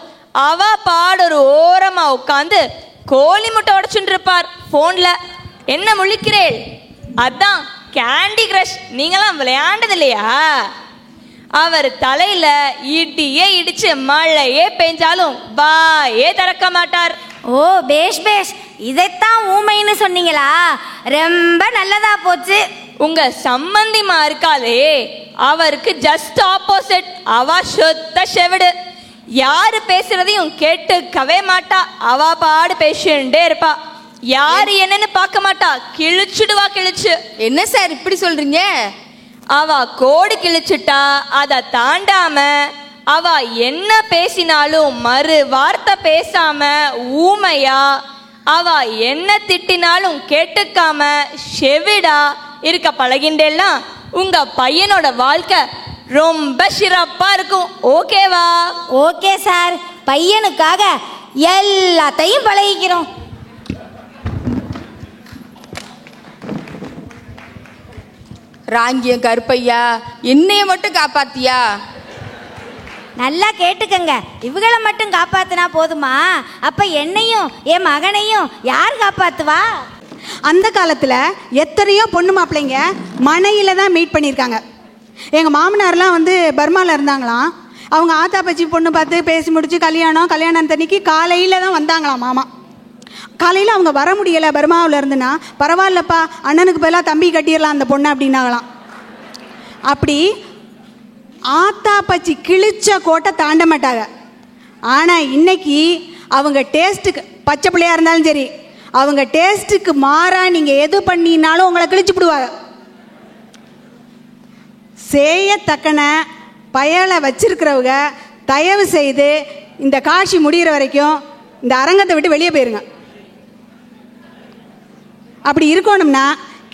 அவ பாடு ஒரு ஓரமா உட்காந்து கோழி முட்டை உடைச்சுட்டு இருப்பார் போன்ல. என்ன முழிக்கிறேள்? அதான் கேண்டி கிரஷ். நீங்களாம் விளையாண்டது இல்லையா? அவர் தலையில இடியே இடிச்சு மழையே பெஞ்சாலும் வாயே திறக்க மாட்டார். ஓ பேஷ் பேஷ், இதைத்தான் ஊமைன்னு சொன்னீங்களா? ரொம்ப நல்லதா போச்சு. உங்க சம்பந்திமா இருக்காளே, அவருக்கு ஜஸ்ட் ஆப்போசிட். அவ சுத்த செவிடு. யாரு பேசுறதையும் கேட்டுக்கவே மாட்டா. அவ பாடு பேசிட்டே இருப்பா. யாரு என்னன்னு பார்க்க மாட்டா. கிழிச்சுடுவா கிழிச்சு. என்ன சார் இப்படி சொல்றீங்க? அவ கோடு கிழிச்சுட்டா அதை தாண்டாம அவ என்ன பேசினாலும் மறு வார்த்தை பேசாம ஊமையா, அவ என்ன திட்டினாலும் கேட்டுக்காம செவிடா இருக்க பழகின்றெல்லாம் உங்க பையனோட வாழ்க்கை ரொம்ப சிறப்பா இருக்கும். ஓகேவா? ஓகே சார், பையனுக்காக எல்லாத்தையும் பழகிக்கிறோம். ராங்கியம் கருப்பையா, என்னைய மட்டும் காப்பாத்தியா? நல்லா கேட்டுக்கங்க, இவங்களை மட்டும் காப்பாத்தினா போதுமா? அப்ப என்னையும் என் மகனையும் யார் காப்பாத்துவா? அந்த காலத்தில் எத்தனையோ பொண்ணு மாப்பிள்ளைங்க மனையில தான் மீட் பண்ணியிருக்காங்க. எங்கள் மாமனார்லாம் வந்து பர்மாவில் இருந்தாங்களாம். அவங்க ஆத்தா பச்சி பொண்ணு பார்த்து பேசி முடிச்சு கல்யாணம் தண்ணிக்கு காலையில் தான் வந்தாங்களாம் மாமா. காலையில் அவங்க வர முடியலை பர்மாவில் இருந்துன்னா, பரவாயில்லப்பா அண்ணனுக்கு பதிலாக தம்பி கட்டிடலாம் அந்த பொண்ணு அப்படின்னாங்களாம். அப்படி ஆத்தா பச்சி கிழிச்ச கோட்டை தாண்ட மாட்டாங்க. ஆனால் இன்னைக்கு அவங்க டேஸ்ட்டுக்கு, பச்சை பிள்ளையாக இருந்தாலும் சரி, அவங்க டேஸ்ட்டுக்கு மாறாக நீங்கள் எது பண்ணினாலும் உங்களை கிழிச்சு விடுவாங்க. செய்யத்தக்கன பயலை வச்சிருக்கிறவங்க தயவு செய்து இந்த காட்சி முடிகிற வரைக்கும் இந்த அரங்கத்தை விட்டு வெளியே போயிருங்க. அப்படி இருக்கணும்னா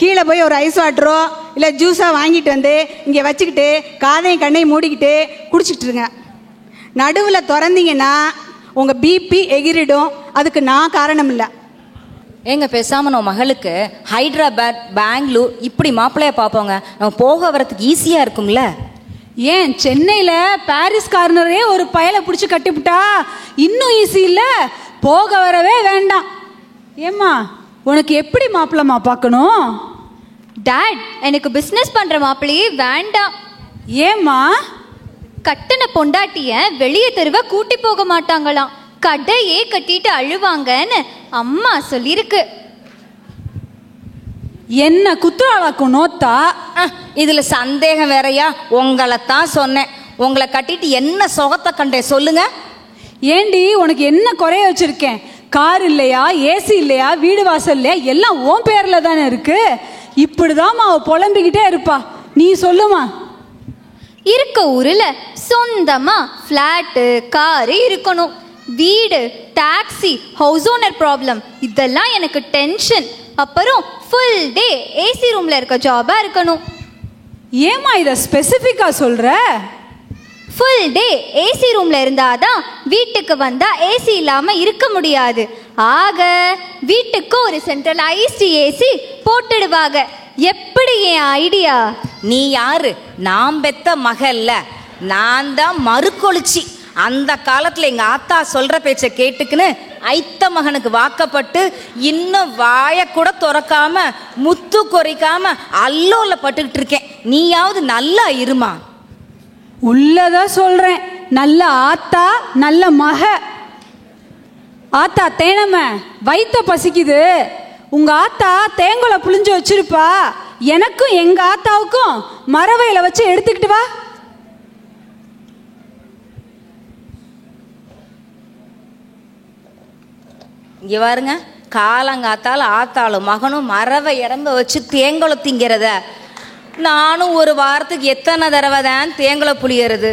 கீழே போய் ஒரு ஐஸ் வாட்டரோ இல்லை ஜூஸாக வாங்கிட்டு வந்து இங்கே வச்சுக்கிட்டு காதையும் கண்ணையும் மூடிக்கிட்டு குடிச்சிக்கிட்டுருங்க. நடுவில் திறந்தீங்கன்னா உங்கள் பிபி எகிரிடும். அதுக்கு நான் காரணம் இல்லை. எங்க பேசாம நம்ம மகளுக்கு ஹைதராபாத், பெங்களூர் இப்படி மாப்பிள்ளைய பார்ப்போங்க. நம்ம போக வரதுக்கு ஈஸியா இருக்கும்ல. ஏன் சென்னையில் பாரிஸ் கார்னரே ஒரு பயலை பிடிச்சி கட்டிவிட்டா இன்னும் ஈஸி இல்லை? போக வரவே வேண்டாம். ஏம்மா உனக்கு எப்படி மாப்பிள்ளமா பார்க்கணும்? டாட், எனக்கு பிஸ்னஸ் பண்ற மாப்பிள்ளையே வேண்டாம். ஏம்மா? கட்டின பொண்டாட்டிய வெளியே தெருவ கூட்டி போக மாட்டாங்களாம். கடையே கட்டிட்டு அழுவாங்கன்னு அம்மா சொல்லிருக்கு. என்ன குத்துறாளாக்கும் நோத்தா? இதுல சந்தேகம் வேறையா? உங்களை தான் சொன்னேன். உங்களை கட்டிட்டு என்ன சுகத்தை கண்டே சொல்லுங்க. ஏண்டி உனக்கு என்ன குறைய வச்சிருக்கேன்? கார் இல்லையா, ஏசி இல்லையா, வீடு வாசல் இல்லையா, எல்லாம் உன் பேர்ல தானே இருக்கு. இப்படிதான் அவ புலம்பிக்கிட்டே இருப்பா. நீ சொல்லுமா? இருக்க ஊர்ல சொந்தமா பிளாட்டு, காரு இருக்கணும். வீடு, டாக்ஸி, ஹவுஸ் ஓனர் ப்ராப்ளம் இதெல்லாம் எனக்கு டென்ஷன். அப்புறம் ஃபுல் டே ஏசி ரூம்ல இருக்க ஜாபா இருக்கணும். ஏமா இத ஸ்பெசிஃபிக்கா சொல்ற? ஃபுல் டே ஏசி ரூம்ல இருந்தாதான் வீட்டுக்கு வந்தா ஏசி இல்லாம இருக்க முடியாது. ஆக வீட்டுக்கு ஒரு சென்ட்ரலைஸ்டு ஏசி போட்டுடுவாங்க. எப்படி என் ஐடியா? நீ யாரு? நான் பெத்த மகள்ல, நான் தான் மறுக்கொளிச்சி. அந்த காலத்துல எங்க ஆத்தா சொல்ற பேச்ச கேட்டுக்குன்னு ஐத்த மகனுக்கு வாக்கப்பட்டு இன்னும் வாய கூட துறக்காம முத்து கொறைக்காம அல்லோல பட்டுக்கிட்டு இருக்கேன். நீயாவது நல்லா இருமா. உள்ளதா சொல்றேன். நல்ல ஆத்தா, நல்ல மக. ஆத்தா தேனம்ம வயித்த பசிக்குது, உங்க ஆத்தா தேங்கோலை புளிஞ்சு வச்சிருப்பா, எனக்கும் எங்க ஆத்தாவுக்கும் மரவையில வச்சு எடுத்துக்கிட்டு வா. இங்க பாருங்க, காலங்காத்தால ஆத்தாலும் மகனும் மரவை இறம்ப வச்சு தேங்கோலை திங்கிறத நானும் ஒரு வாரத்துக்கு எத்தனை தடவை தான் தேங்கோலை புளியறது.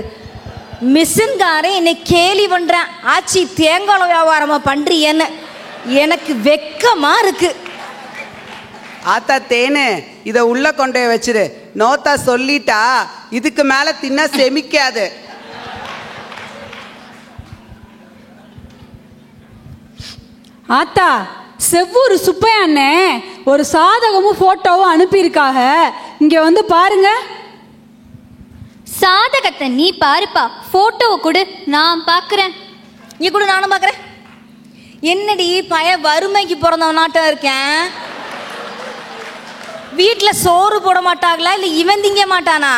மிஷின்காரன் என்னை கேலி பண்றேன், ஆச்சி தேங்கோலை வியாபாரமா பண்றீன்னு. எனக்கு வெக்கமா இருக்கு. ஆத்தா தேனு, இதை உள்ள கொண்டு வச்சிரு. நோத்தா சொல்லிட்டா இதுக்கு மேல தின்னா செமிக்காது. ஆத்தா, செவ்வூர் சுப்பையாண்ணே ஒரு சாதகமும் போட்டோவும் அனுப்பியிருக்காக, இங்க வந்து பாருங்க. சாதகத்தை நீ பாருப்பா, போட்டோவை கொடு, நான் பார்க்குறேன். இங்க கூட நானும் பார்க்குறேன். என்னடி பய வறுமைக்கு பிறந்தவனாட்டம் இருக்கேன். வீட்டில் சோறு போட மாட்டாங்களா இல்லை இவன் திங்க மாட்டானா?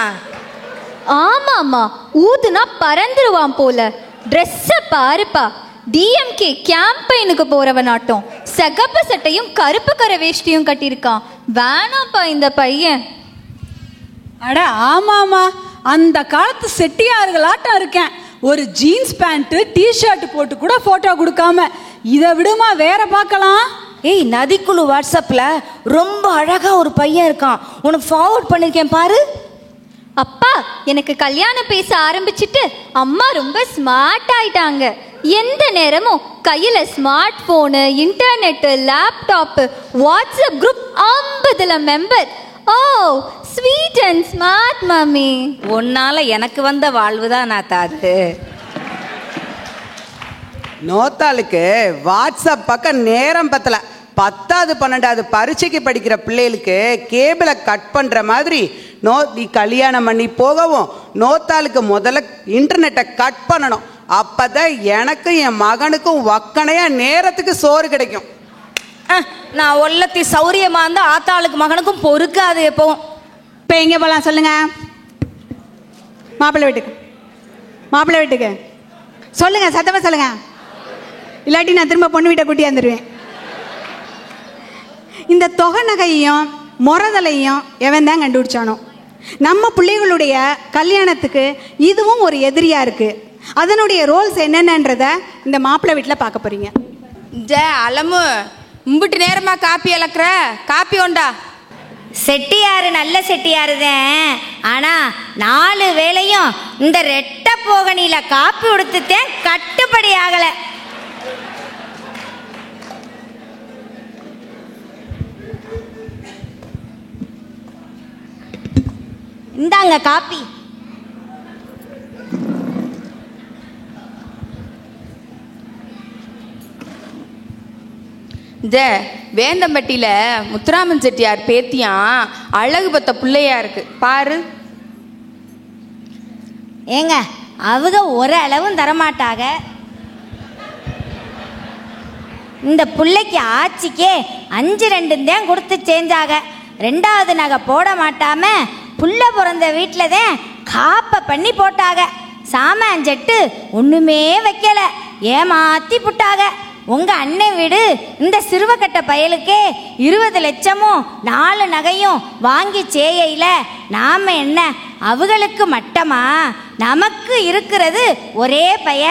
ஆமாம்மா, ஊதுனா பறந்துருவான் போல. ட்ரெஸ்ஸை பாருப்பா, டிஎம்கே கேம்பெயினுக்கு போறவனாட்டம். சகப்பு சட்டையும் கருப்பு கரை வேஷ்டியும் கட்டியிருக்கான். வேணாப்பா இந்த பையன். அட ஆமாமா, அந்த காலத்து செட்டியார்களாட்டம் இருக்கேன். ஒரு ஜீன்ஸ் பேண்ட் டிஷர்ட் போட்டு கூட போட்டோ கொடுக்காம இதை விடுமா, வேற பார்க்கலாம். ஏய், நதிக்குழு வாட்ஸ்அப்ல ரொம்ப அழகா ஒரு பையன் இருக்கான், உனக்கு ஃபார்வர்ட் பண்ணிருக்கேன் பாரு. அப்பா, எனக்கு கல்யாணம் பேச ஆரம்பிச்சிட்டு அம்மா ரொம்ப ஸ்மார்ட் ஆயிட்டாங்க. எந்த நேரமும் கையில smart phone, internet, laptop, WhatsApp group 50 member. Oh sweet and smart mummy. உன்னால எனக்கு வந்த வாழ்வுதான் நான் தாது. நோத்தாளுக்கு வாட்ஸ்அப் பக்கம் நேரம் பத்தல. 10வது 12வது பரீட்சைக்கு படிக்கிற பிள்ளைகளுக்கு கேபிளை கட் பண்ணுற மாதிரி நீ கல்யாணம் பண்ணி போகவும் நோத்தாளுக்கு முதல்ல இன்டர்நெட்டை கட் பண்ணணும். அப்பதான் எனக்கும் என் மகனுக்கும் வக்கனையா நேரத்துக்கு சோறு கிடைக்கும். நான் ஒல்லத்தி சௌரியமா இருந்தா ஆத்தாளுக்கு மகனுக்கும் பொறுக்காது எப்பவும். இப்போ எங்கே போகலாம் சொல்லுங்க? மாப்பிள்ளை வீட்டுக்கு. மாப்பிள்ளை வீட்டுக்கு சொல்லுங்க, சத்தமா சொல்லுங்க, இல்லாட்டி நான் திரும்ப பொண்ணு வீட்டை கூட்டி வந்துடுவேன். இந்த தொகை நகையையும் முறதலையும் எவன் தான் கண்டுபிடிச்சானோ? நம்ம பிள்ளைகளுடைய கல்யாணத்துக்கு இதுவும் ஒரு எதிரியா இருக்கு. அதனுடைய ரோல்ஸ் என்னென்னன்றத இந்த மாப்பிள்ளை வீட்டில் பார்க்க போறீங்க. அலமு, இம்பிட்டு நேரமா காப்பி இழக்கிற, காப்பி உண்டா? செட்டியாரு நல்ல செட்டியாரு தான், ஆனா 4 வேளையும் இந்த ரெட்ட போகணியில காப்பி கொடுத்துட்டேன், கட்டுப்படி ஆகல. இந்தாங்க காப்பி. இந்த வேந்தம்பட்டியில முத்துராமன் செட்டியார் பேத்தியான் அழகு பத்த பிள்ளையா இருக்கு பாரு. ஏங்க, அவங்க ஒரு அளவும் தரமாட்டாக. இந்த பிள்ளைக்கு ஆட்சிக்கே 5-2 தான் கொடுத்து சேஞ்சாக. 2வது நகை போட மாட்டாம புள்ள பிறந்த வீட்டில் தான் காப்பை பண்ணி போட்டாக. சாமான் செட்டு ஒண்ணுமே வைக்கல, ஏமாத்தி புட்டாக. உங்க அண்ணன் வீடு இந்த சிறுவக்கட்ட பயலுக்கே 20 லட்சமும் 4 நகையும் வாங்கி சேயில நாம என்ன அவங்களுக்கு மட்டமா? நமக்கு இருக்கிறது ஒரே பைய,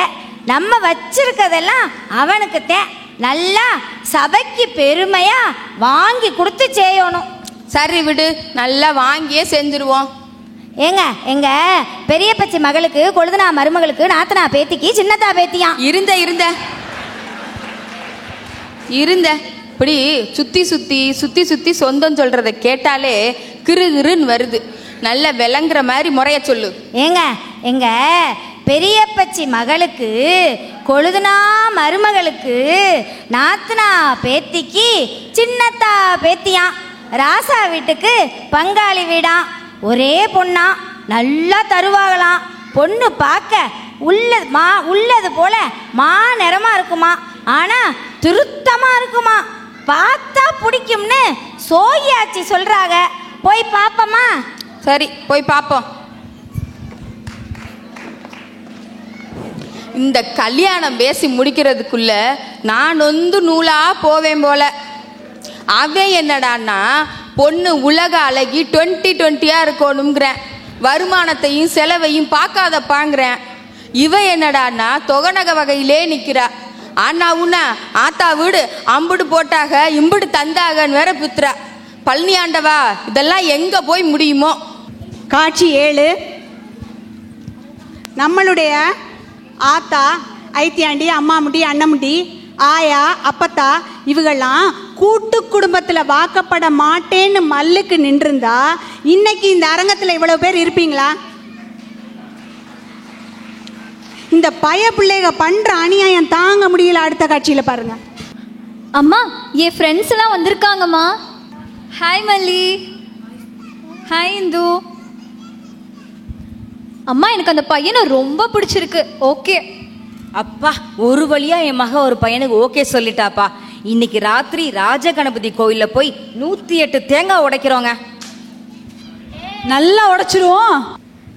நம்ம வச்சிருக்கதெல்லாம் அவனுக்குத்தான். நல்லா சபைக்கு பெருமையா வாங்கி கொடுத்து செய்யணும். சரி விடு, நல்லா வாங்கியே செஞ்சிருவோம். ஏங்க, எங்க பெரிய பச்சை மகளுக்கு, கொழுதுனா மருமகளுக்கு, நாத்தனா பேத்திக்கு, சின்னத்தா பேத்தியான். இருந்த இப்படி சுத்தி சுத்தி சுத்தி சுத்தி சொந்தம் சொல்றத கேட்டாலே கிருகிருன்னு வருது. நல்ல விளங்குற மாதிரி முறைய சொல்லு. ஏங்க, எங்க பெரிய பச்சி மகளுக்கு, கொழுதுனா மருமகளுக்கு, நாத்தனா பேத்திக்கு, சின்னத்தா பேத்தியான். ராசா வீட்டுக்கு பங்காளி வீடாம். ஒரே பொண்ணா, நல்லா தருவாங்களாம். பொண்ணு பார்க்க உள்ளது போல மா நிறமா இருக்குமா, ஆனா திருத்தமா இருக்குமா. பார்த்தா பிடிக்கும்னு சோயாச்சி சொல்றாங்க. போய் பாப்போமா? சரி, போய் பாப்போம். இந்த கல்யாணம் பேசி முடிக்கிறதுக்குள்ள நான் நூலா போவேன் போல. அவன் என்னடான்னா பொண்ணு உலக அழகி 2020 இருக்கணுங்கிறேன், வருமானத்தையும் செலவையும் பார்க்காதப்பாங்கிறேன். இவ என்னடான்னா தொகநகை வகையிலே நிற்கிறா. ஆனா உன்னா ஆத்தா வீடு அம்புடு போட்டாக இம்புடு தந்தாகன்னு வேற புத்துறா. பழனி ஆண்டவா, இதெல்லாம் எங்க போய் முடியுமோ? காட்சி 7. நம்மளுடைய ஆத்தா, ஐத்தியாண்டி, அம்மாமுடி, அண்ணமுடி, ஆயா, அப்பத்தா இவங்கெல்லாம் கூட்டு குடும்பத்தில் வாக்கப்பட மாட்டேன்னு மல்லுக்கு நின்றுருந்தா இன்னைக்கு இந்த அரங்கத்தில் இவ்வளவு பேர் இருப்பீங்களா? இந்த பய பிள்ளைக பண்ற அநியாயம் தாங்க முடியல. அடுத்த காட்சியில் பாருங்க. அம்மா, என் ஃப்ரெண்ட்ஸ் எல்லாம் வந்திருக்காங்கம்மா. ஹாய் மல்லி. ஹாய் இந்து. அம்மா, எனக்கு அந்த பையனை ரொம்ப பிடிச்சிருக்கு. ஓகே. அப்பா, ஒரு வழியா என் மக ஒரு பையனுக்கு ஓகே சொல்லிட்டாப்பா. இன்னைக்கு ராத்திரி ராஜ கணபதி கோயில்ல போய் 108 தேங்காய் உடைக்கிறோங்க. நல்லா உடைச்சிருவோம்.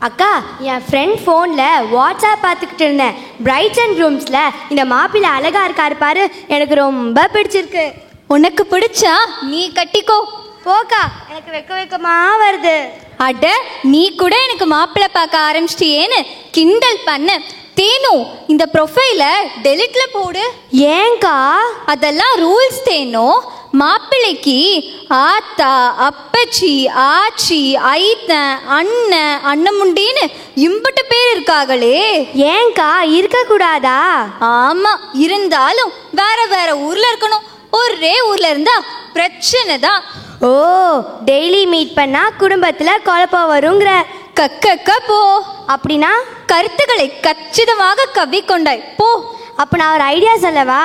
அக்கா, என் ஃப்ரெண்ட் ஃபோனில் வாட்ஸ்அப் பார்த்துக்கிட்டு இருந்தேன். பிரைட்ஸ் அண்ட் ரூம்ஸில் இந்த மாப்பிள்ளை அழகா இருக்காரு பாரு, எனக்கு ரொம்ப பிடிச்சிருக்கு. உனக்கு பிடிச்சா நீ கட்டிக்கோ. போக்கா, எனக்கு வெக்கமா வருது. அட, நீ கூட எனக்கு மாப்பிள்ளை பார்க்க ஆரம்பிச்சிட்டியேன்னு கிண்டல் பண்ண. தேனு, இந்த ப்ரொஃபைலை டெலிட்ல போடு. ஏங்கா? அதெல்லாம் ரூல்ஸ் தேனோ. மாப்பிள்ளைக்கு ஆத்தா, அப்பச்சி, ஆச்சி, ஐத்தன், அண்ணன், அண்ணமுண்டின்னு இம்பட்டு பேர் இருக்காங்களே. ஏங்கா இருக்கக்கூடாதா? ஆமா, இருந்தாலும் வேற வேற ஊர்ல இருக்கணும். ஒரே ஊர்ல இருந்தா பிரச்சனை தான். ஓ, டெய்லி மீட் பண்ணா குடும்பத்துல குழப்பம் வருங்கிற. கக்க போ. அப்படின்னா கருத்துக்களை கச்சிதமாக கவ்விக்கொண்டாய் போ. அப்ப நான் ஒரு ஐடியா சொல்லவா?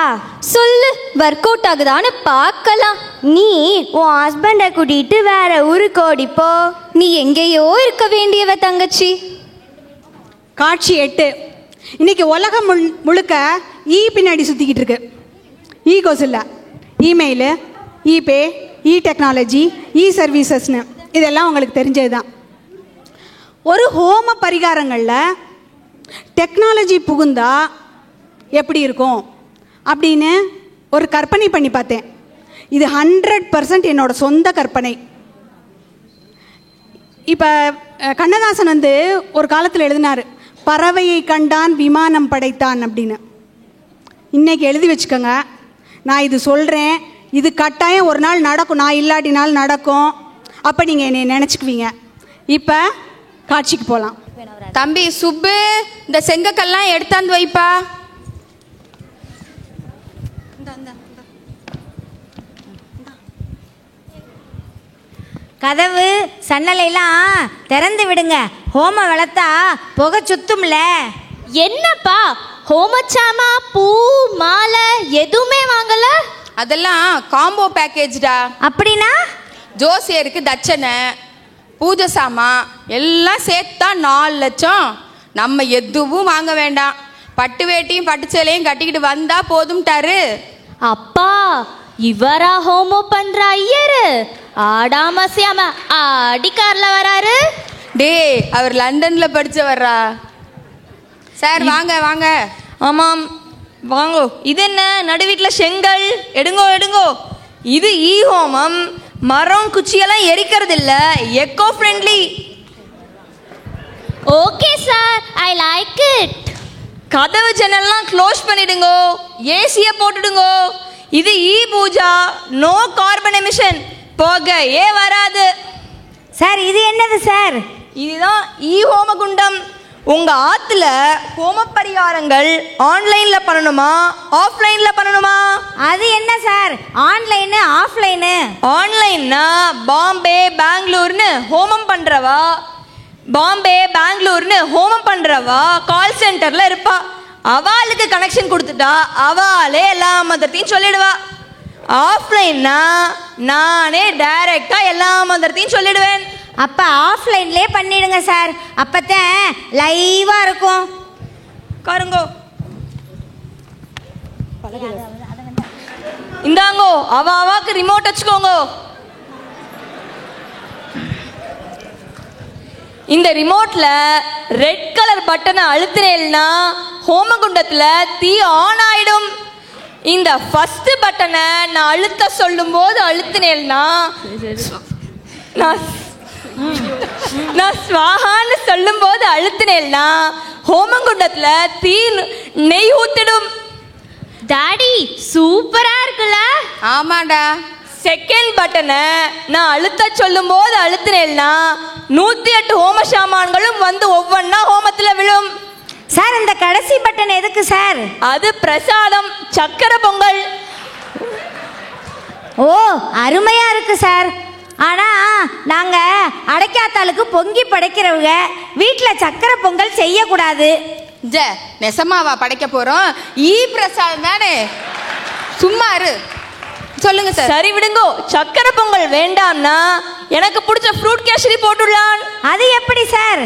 சொல்லு, ஒர்க் அவுட் ஆகுதான்னு பார்க்கலாம். நீ உன் ஹஸ்பண்டை கூட்டிட்டு வேற ஊருக்கு ஓடிப்போ. நீ எங்கேயோ இருக்க வேண்டியவ தங்கச்சி. காட்சி 8. இன்னைக்கு உலகம் முழுக்க பின்னாடி சுத்திக்கிட்டு இருக்கு. ஈகோஸ் இல்லை, இமெயிலு, இபே, டெக்னாலஜி, சர்வீசஸ்னு இதெல்லாம் உங்களுக்கு தெரிஞ்சது தான். ஒரு ஹோம பரிகாரங்களில் டெக்னாலஜி புகுந்தா எப்படி இருக்கும் அப்படின்னு ஒரு கற்பனை பண்ணி பார்த்தேன். இது 100% என்னோட சொந்த கற்பனை. இப்போ கண்ணதாசன் ஒரு காலத்தில் எழுதினார், பறவையை கண்டான் விமானம் படைத்தான் அப்படின்னு. இன்னைக்கு எழுதி வச்சுக்கோங்க. நான் இது சொல்கிறேன், இது கட்டாயம் ஒரு நாள் நடக்கும். நான் இல்லாட்டினாலும் நடக்கும். அப்போ நீங்கள் என்னை நினச்சிக்குவீங்க. இப்போ காட்சிக்கு போகலாம். தம்பி சுப்பு, இந்த செங்கக்கல்லாம் எடுத்தாந்து வைப்பா. கதவு சன்னலையெல்லாம் திறந்து விடுங்க. ஹோமம் வளர்த்தா புகை சுத்தும்ல. என்னப்பா, ஹோமச்சாமா, பூ, மாலை எதுவுமே வாங்கல? அதெல்லாம் காம்போ பேக்கேஜ்டா. அப்படின்னா ஜோசியருக்கு தட்சணை, பூஜை சாமான் எல்லாம் சேர்த்தா 4 லட்சம். நம்ம எதுவும் வாங்க வேண்டாம், பட்டு வேட்டியும் பட்டு சேலையும் கட்டிக்கிட்டு வந்தா போதும்ட்டாரு. அப்பா, இவரா ஹோமோ பண்ற ஐயரு? ஆடாம சியாம அடிக்கார்ல வராரு. டே, அவர் லண்டன்ல படிச்சு வர்றா. சார் வாங்க வாங்க. ஆமாம் வாங்கோ. இது என்ன நடு வீட்டில் செங்கல்? எடுங்கோ எடுங்கோ. இது ஹோமம். மரம் குச்சியெல்லாம் எரிக்கிறது இல்ல, echo friendly. Okay sir, I like it. கதவு ஜன்னல்லாம் க்ளோஸ் பண்ணிடுங்கோ, ஏசியை போட்டுடுங்கோ. இது பூஜா, நோ கார்பன் எமிஷன், புகையே வராது. சார் இது என்னது சார்? இதுதான் ஹோமகுண்டம். உங்க ஆத்துல ஹோம பரிகாரங்கள் ஆன்லைன்ல பண்ணணுமா ஆஃப்லைன்ல பண்ணணுமா? அது என்ன சார் ஆன்லைனு ஆஃப்லைனு? ஆன்லைன்னா பாம்பே பெங்களூர்னு ஹோமம் பண்றவா, பாம்பே பெங்களூர்னு ஹோமம் பண்றவா கால் சென்டர்ல இருப்பா. அவளுக்கு கனெக்ஷன் கொடுத்துட்டா அவளே எல்லா மந்திரத்தையும் சொல்லிடுவா. ஆஃப்லைன்னா நானே டைரக்டா எல்லா மந்திரத்தையும் சொல்லிடுவேன். அப்போ ஆஃப்லைன்லேயே பண்ணிடுங்க சார், அப்போத்தான் லைவாக இருக்கும். காருங்கோ, இந்தாங்கோ, அவாக்கு ரிமோட் வச்சுக்கோங்க. இந்த ரிமோட்ல ரெட் கலர் பட்டனை அழுத்தினேன்னா ஹோமகுண்டத்துல தீ ஆன் ஆயிடும். இந்த ஃபர்ஸ்ட் பட்டனை நான் அழுத்த சொல்லும் போது அழுத்தினேன்னா நான் ஸ்வாஹான்னு சொல்லும் போது அழுத்தினேன்னா ஹோமகுண்டத்துல தீ நெய் ஊத்திடும். டாடி சூப்பரா இருக்குல்ல? ஆமாடா. செகண்ட் பட்டனை நான் அழுத்த சொல்லும் போது அழுத்தினேன்னா 108 ஹோம சாமான்களும் வந்து ஒவ்வொன்னா ஹோமத்துல விழும். சார் இந்த கடைசி பட்டன் எதுக்கு சார்? அது பிரசாதம், சக்கரை பொங்கல். ஓ அருமையா இருக்கு சார். ஆனா நாங்க அடைக்காத்தாளுக்கு பொங்கி படைக்கிறவங்க வீட்டில் சக்கரை பொங்கல் செய்யக்கூடாது. நெசமாவா படைக்க போறோம்? ஈ பிரசாதம் தானே, சும்மா இரு. சொல்லுங்க சார். சரி விடுங்கோ, சக்கரை பொங்கல் வேண்டாம்னா எனக்கு பிடிச்ச ஃப்ரூட் கேசரி போட்டுடலாம். அது எப்படி சார்?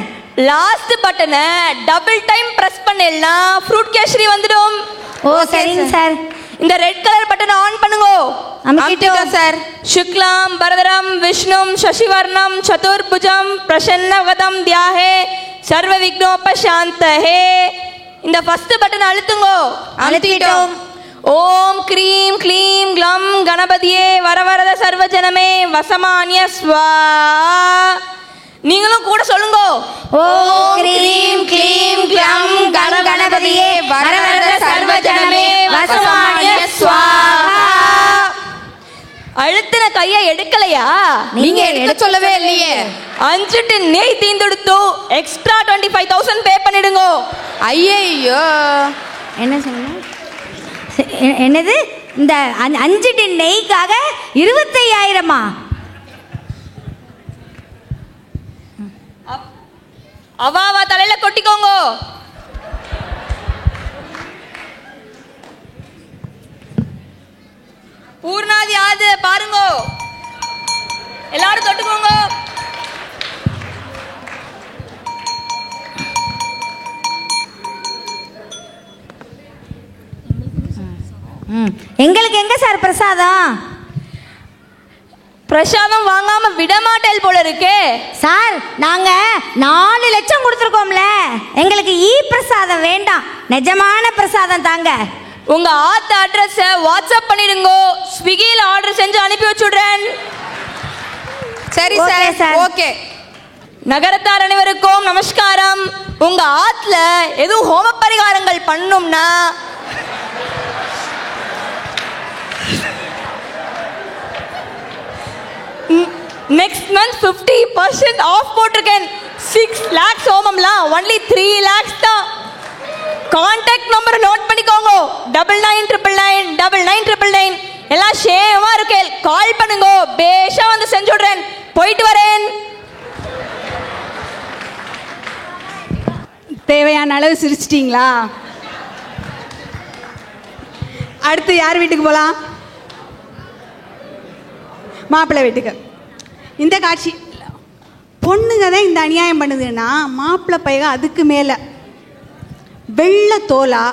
லாஸ்ட் பட்டனை டபுள் டைம் பிரஸ் பண்ணேன்னா ஃப்ரூட் கேசரி வந்துடும். ஓ சரிங்க சார். இந்த ரெட் கலர் பட்டனை ஆன் பண்ணுங்க. அமுக்கிட்டோம் சார். சுக்லாம் பரதரம் விஷ்ணும் சசிவர்ணம் சதுர்புஜம் பிரசன்னவதம் தியாஹே சர்வ விக்னோபசாந்தஹே. இந்த ஃபர்ஸ்ட் பட்டன் அழுத்துங்கோ. அழுத்திட்டோம். ஓம் க்ரீம் க்ளீம் க்ளம் கணபதியே வரவரத சர்வஜனமே வசமானிய ஸ்வா. நீங்களும் கூட சொல்லுங்க. ஓம் க்ரீம் க்ளீம் க்ளம் கணபதியே வரவரத சர்வஜனமே வசமானிய ஸ்வா. அழுத்தின கையை எடுக்கலையா? நீங்க எடுக்க சொல்லவே இல்லையே. 5 டின் நெய் தீந்துடுத்து. எக்ஸ்ட்ரா 25,000 பே பண்ணிடுங்க. ஐயோ என்ன சொன்ன? என்னது? இந்த 5 டின் நெய்க்காக 25,000மா? அவாவா தலையில கொட்டிக்கோங்க. பூர்ணாதி ஆது பாருங்க. எல்லாரும் தொட்டுக்கோங்க. எங்களுக்கு எங்க சார் பிரசாதம்? பிரசாதம் வாங்காம விடமாட்டேல் போல இருக்கே. சார் நாங்க 4 லட்சம் கொடுத்துருக்கோம்ல, எங்களுக்கு ஈ பிரசாதம் வேண்டாம், நிஜமான பிரசாதம் தாங்க. உங்க ஆத்த அட்ரஸ் வாட்ஸ்அப் பண்ணிடுங்க. ஸ்விக்கில ஆர்டர் செஞ்சு அனுப்பி வச்சுடுறேன். சரி சார். ஓகே. நகரத்தார் அனைவருக்கும் நமஸ்காரம். உங்க ஆத்துல எதுவும் ஹோம பரிகாரங்கள் பண்ணணும்னா நெக்ஸ்ட் மந்த் 50% ஆஃப் போட்டிருக்கேன். 6 lakhs ஹோமம்லாம் only 3 lakhs தான். கான்டாக்ட் நம்பர் நோட் பண்ணிக்கோங்க. 99999999. எல்லாம் சேமா இருக்கு. கால் பண்ணுங்க, பேஷா வந்து செஞ்சு விடுறேன். போயிட்டு வரேன். தேவையான அளவு சிரிச்சிட்டிங்களா? அடுத்து யார் வீட்டுக்கு போகலாம்? மாப்பிள்ளை வீட்டுக்கு. இந்த காட்சி பொண்ணுங்க தான் இந்த அநியாயம் பண்ணுதுன்னா, மாப்பிள்ளை பையன் அதுக்கு மேலே வெள்ளை தோலா,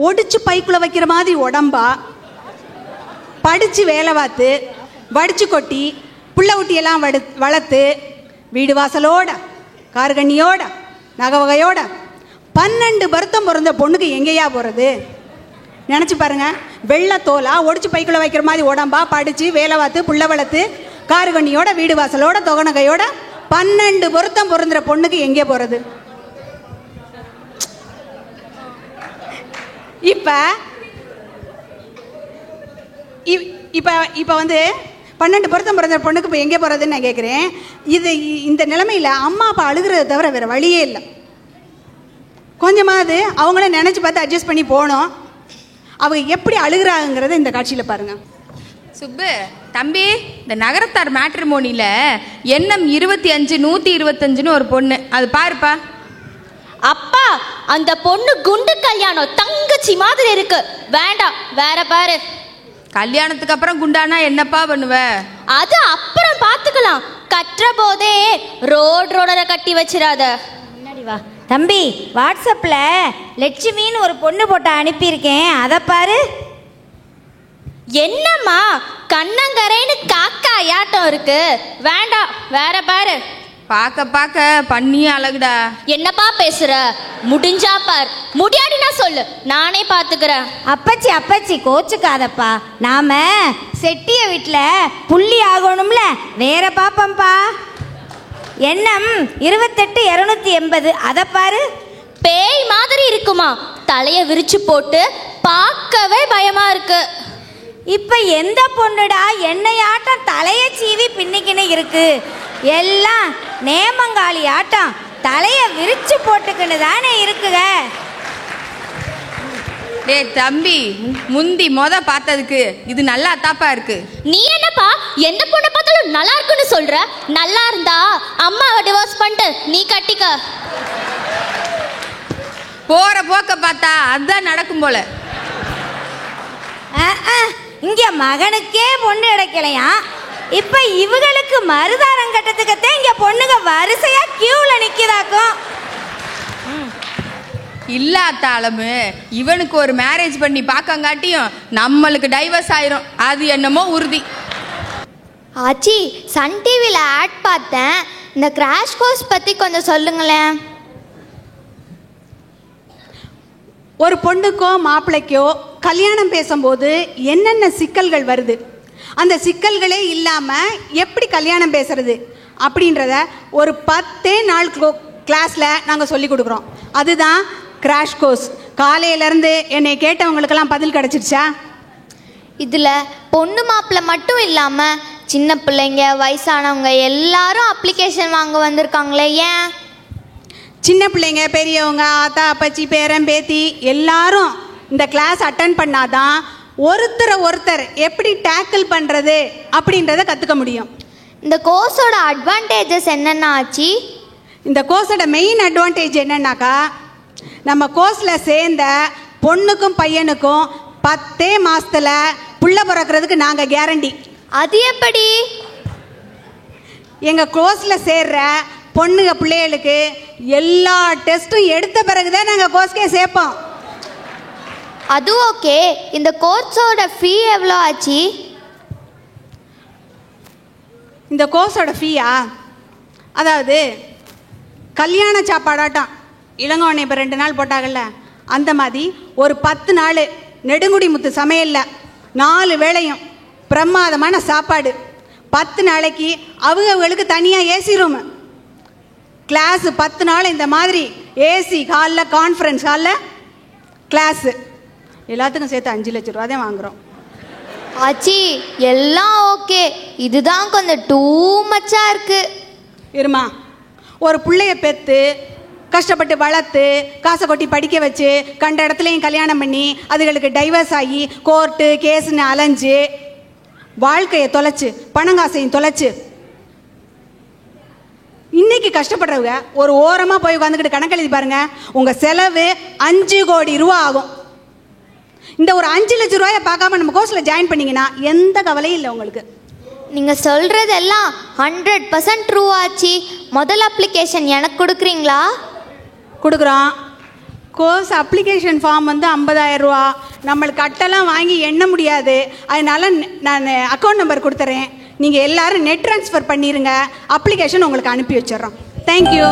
ஒடிச்சு பைக்குள்ளே வைக்கிற மாதிரி உடம்பா, படித்து வேலை பார்த்து வடிச்சு கொட்டி புள்ள ஊட்டியெல்லாம் வளர்த்து வீடு வாசலோட கார்கண்ணியோட நகை வகையோட 12 வருத்தம் பிறந்த பொண்ணுக்கு எங்கேயா போகிறது? நினச்சி பாருங்க. வெள்ளை தோலா, ஒடிச்சு பைக்குள்ளே வைக்கிற மாதிரி உடம்பா, படித்து வேலை பார்த்து புள்ள வளர்த்து கார்கண்ணியோட வீடு வாசலோட தொகநகையோட 12 பொருத்தம் பொருந்துற பொண்ணுக்கு எங்கே போகிறது? இப்போ வந்து 12 பொருத்தம் பிறந்த பொண்ணுக்கு இப்போ எங்கே போகிறதுன்னு நான் கேட்குறேன். இந்த நிலைமையில் அம்மா அப்பா அழுகிறத தவிர வேறு வழியே இல்லை. கொஞ்சமாவது அவங்களே நினச்சி பார்த்து அட்ஜஸ்ட் பண்ணி போகணும். அவங்க எப்படி அழுகிறாங்கிறத இந்த காட்சியில் பாருங்கள். சுப்பு தம்பி, இந்த நகரத்தார் மேட்ரிமோனியில் எண்ணம் 25 125ன்னு ஒரு பொண்ணு, அது பாருப்பா. அப்பா அந்த பொண்ணு குண்டு கல்யாணம் தங்கச்சி மாதிரி இருக்கு, வேண்டாம் வேற பாரு. கல்யாணத்துக்கு அப்புறம் குண்டானா என்னப்பா பண்ணுவ? அது அப்புறம் பார்த்துக்கலாம். கற்ற போதே ரோடரை கட்டி வச்சிடாத. முன்னாடி வா தம்பி. வாட்ஸ்அப்பில் லட்சுமின்னு ஒரு பொண்ணு போட்டு அனுப்பியிருக்கேன், அதை பாரு. என்னம்மா கண்ணங்கரைன்னு காக்கா யாட்டம் இருக்கு, வேண்டாம் வேற பாரு. பார்க்க பார்க்க பண்ணியே அழகுடா. என்னப்பா பேசுற? முடிஞ்சா பார், முடியாடினா சொல்லு, நானே பாத்துக்கிறேன். அப்பச்சி அப்பச்சி கோச்சுக்காதப்பா, நாம செட்டிய வீட்டில் புள்ளி ஆகணும்ல, வேற பாப்பம்பா. எண்ணம் 28,280, அதை பாரு. பேய் மாதிரி இருக்குமா? தலைய விரிச்சு போட்டு பார்க்கவே பயமா இருக்கு. இப்ப எந்த பொண்ணுடா என்னையாட்டம் தலைய சீவி பின்னிக்கின்னு இருக்கு? எல்லாம் நேமங்காளி ஆட்டம் தலைய விரிச்சு போட்டுக்கின்னு தானே இருக்குங்க. டேய் தம்பி, முந்தி பார்த்ததுக்கு இது நல்லா தாப்பா இருக்கு. நீ என்னப்பா எந்த பொண்ணை பார்த்தாலும் நல்லா இருக்குன்னு சொல்ற? நல்லா இருந்தா அம்மாவை டிவோர்ஸ் பண்ணிட்டு நீ கட்டிக்க. போற போக்க பார்த்தா அதான் நடக்கும் போல. இங்க மகனுக்கே பொண்ணு கிடைக்கலையா? இப்ப இவங்களுக்கு மருதாரம் கட்டத்துக்கத்தே இங்க பொண்ணுங்க வரிசையா கியூல நிக்குதாக்கும். இல்லாத்தாலுமே இவனுக்கு ஒரு மேரேஜ் பண்ணி பார்க்கங்காட்டியும் நம்மளுக்கு டைவர்ஸ் ஆயிரும், அது என்னமோ உறுதி. ஆச்சி, சன் டிவியில் ஆட் பார்த்தேன், இந்த கிராஷ் கோர்ஸ் பற்றி கொஞ்சம் சொல்லுங்களேன். ஒரு பொண்ணுக்கோ மாப்பிள்ளைக்கோ கல்யாணம் பேசும்போது என்னென்ன சிக்கல்கள் வருது, அந்த சிக்கல்களே இல்லாமல் எப்படி கல்யாணம் பேசுறது அப்படின்றத ஒரு 10 நாள் கிளாஸில் நாங்கள் சொல்லி கொடுக்குறோம். அதுதான் கிராஷ் கோர்ஸ். காலையிலேருந்து என்னை கேட்டவங்களுக்கெல்லாம் பதில் கிடச்சிருச்சா? இதில் பொண்ணு மாப்பிள்ளை மட்டும் இல்லாமல் சின்ன பிள்ளைங்க, வயசானவங்க எல்லாரும் அப்ளிகேஷன் வாங்க வந்திருக்காங்களே, ஏன்? சின்ன பிள்ளைங்க, பெரியவங்க, ஆத்தா அப்பச்சி, பேரன் பேத்தி எல்லாரும் இந்த கிளாஸ் அட்டன் பண்ணாதான் ஒருத்தர் எப்படி டேக்கிள் பண்ணுறது அப்படின்றத கற்றுக்க முடியும். இந்த கோர்ஸோட அட்வான்டேஜஸ் என்னென்ன ஆச்சு? இந்த கோர்ஸோட மெயின் அட்வான்டேஜ் என்னன்னாக்கா, நம்ம கோர்ஸில் சேர்ந்த பொண்ணுக்கும் பையனுக்கும் 10 மாதத்தில் புள்ள பிறக்கிறதுக்கு நாங்கள் கேரண்டி. அது எப்படி? எங்கள் கோர்ஸில் சேர்ற பொண்ணுங்க பிள்ளைகளுக்கு எல்லா டெஸ்ட்டும் எடுத்த பிறகுதான் நாங்கள் கோர்ஸ்க்கே சேர்ப்போம். அது ஓகே. இந்த கோர்ஸோட ஃபீ எவ்வளோ ஆச்சு? இந்த கோர்ஸோட ஃபீயா, அதாவது கல்யாண சாப்பாடாட்டம் இளங்கோவனை இப்போ 2 நாள் போட்டாங்கல்ல, அந்த மாதிரி ஒரு 10 நாள் நெடுங்குடி முத்து சமையலில் 4 வேளையும் பிரமாதமான சாப்பாடு, 10 நாளைக்கு அவங்களுக்கு தனியாக ஏசி ரூமு, கிளாஸு 10 நாள் இந்த மாதிரி ஏசி ஹாலில், கான்ஃபரன்ஸ் ஹாலில் கிளாஸு, எல்லாத்துக்கும் சேர்த்து 5 லட்ச ரூபா தான் வாங்குகிறோம். ஆச்சி, எல்லாம் ஓகே, இதுதான் கொஞ்சம் டூ மச்சாக இருக்கு. இருமா, ஒரு பிள்ளைய பெற்று கஷ்டப்பட்டு வளர்த்து காசை கொட்டி படிக்க வச்சு கண்ட இடத்துலையும் கல்யாணம் பண்ணி அதுகளுக்கு டைவர்ஸ் ஆகி கோர்ட்டு கேஸுன்னு அலைஞ்சு வாழ்க்கையை தொலைச்சு பணங்காசையும் தொலைச்சு இன்னைக்கு கஷ்டப்படுறவங்க ஒரு ஓரமாக போய் உட்காந்துக்கிட்டு கணக்கு எழுதி பாருங்க, உங்கள் செலவு 5 கோடி ரூபா ஆகும். இந்த ஒரு 5 லட்ச ரூபாயை பார்க்காம நம்ம கோர்ஸில் ஜாயின் பண்ணிங்கன்னா எந்த கவலையும் இல்லை உங்களுக்கு. நீங்கள் சொல்கிறதெல்லாம் 100% ட்ரூ ஆச்சு. முதல் அப்ளிகேஷன் எனக்கு கொடுக்குறீங்களா? கொடுக்குறோம். கோர்ஸ் அப்ளிகேஷன் ஃபார்ம் வந்து 50,000 ரூபா, நம்மளுக்கு அட்டெல்லாம் வாங்கி எண்ண முடியாது, அதனால நான் அக்கௌண்ட் நம்பர் கொடுத்துறேன், நீங்கள் எல்லோரும் நெட் ட்ரான்ஸ்ஃபர் பண்ணிடுங்க, அப்ளிகேஷன் உங்களுக்கு அனுப்பி வச்சிடுறோம். தேங்க்யூ.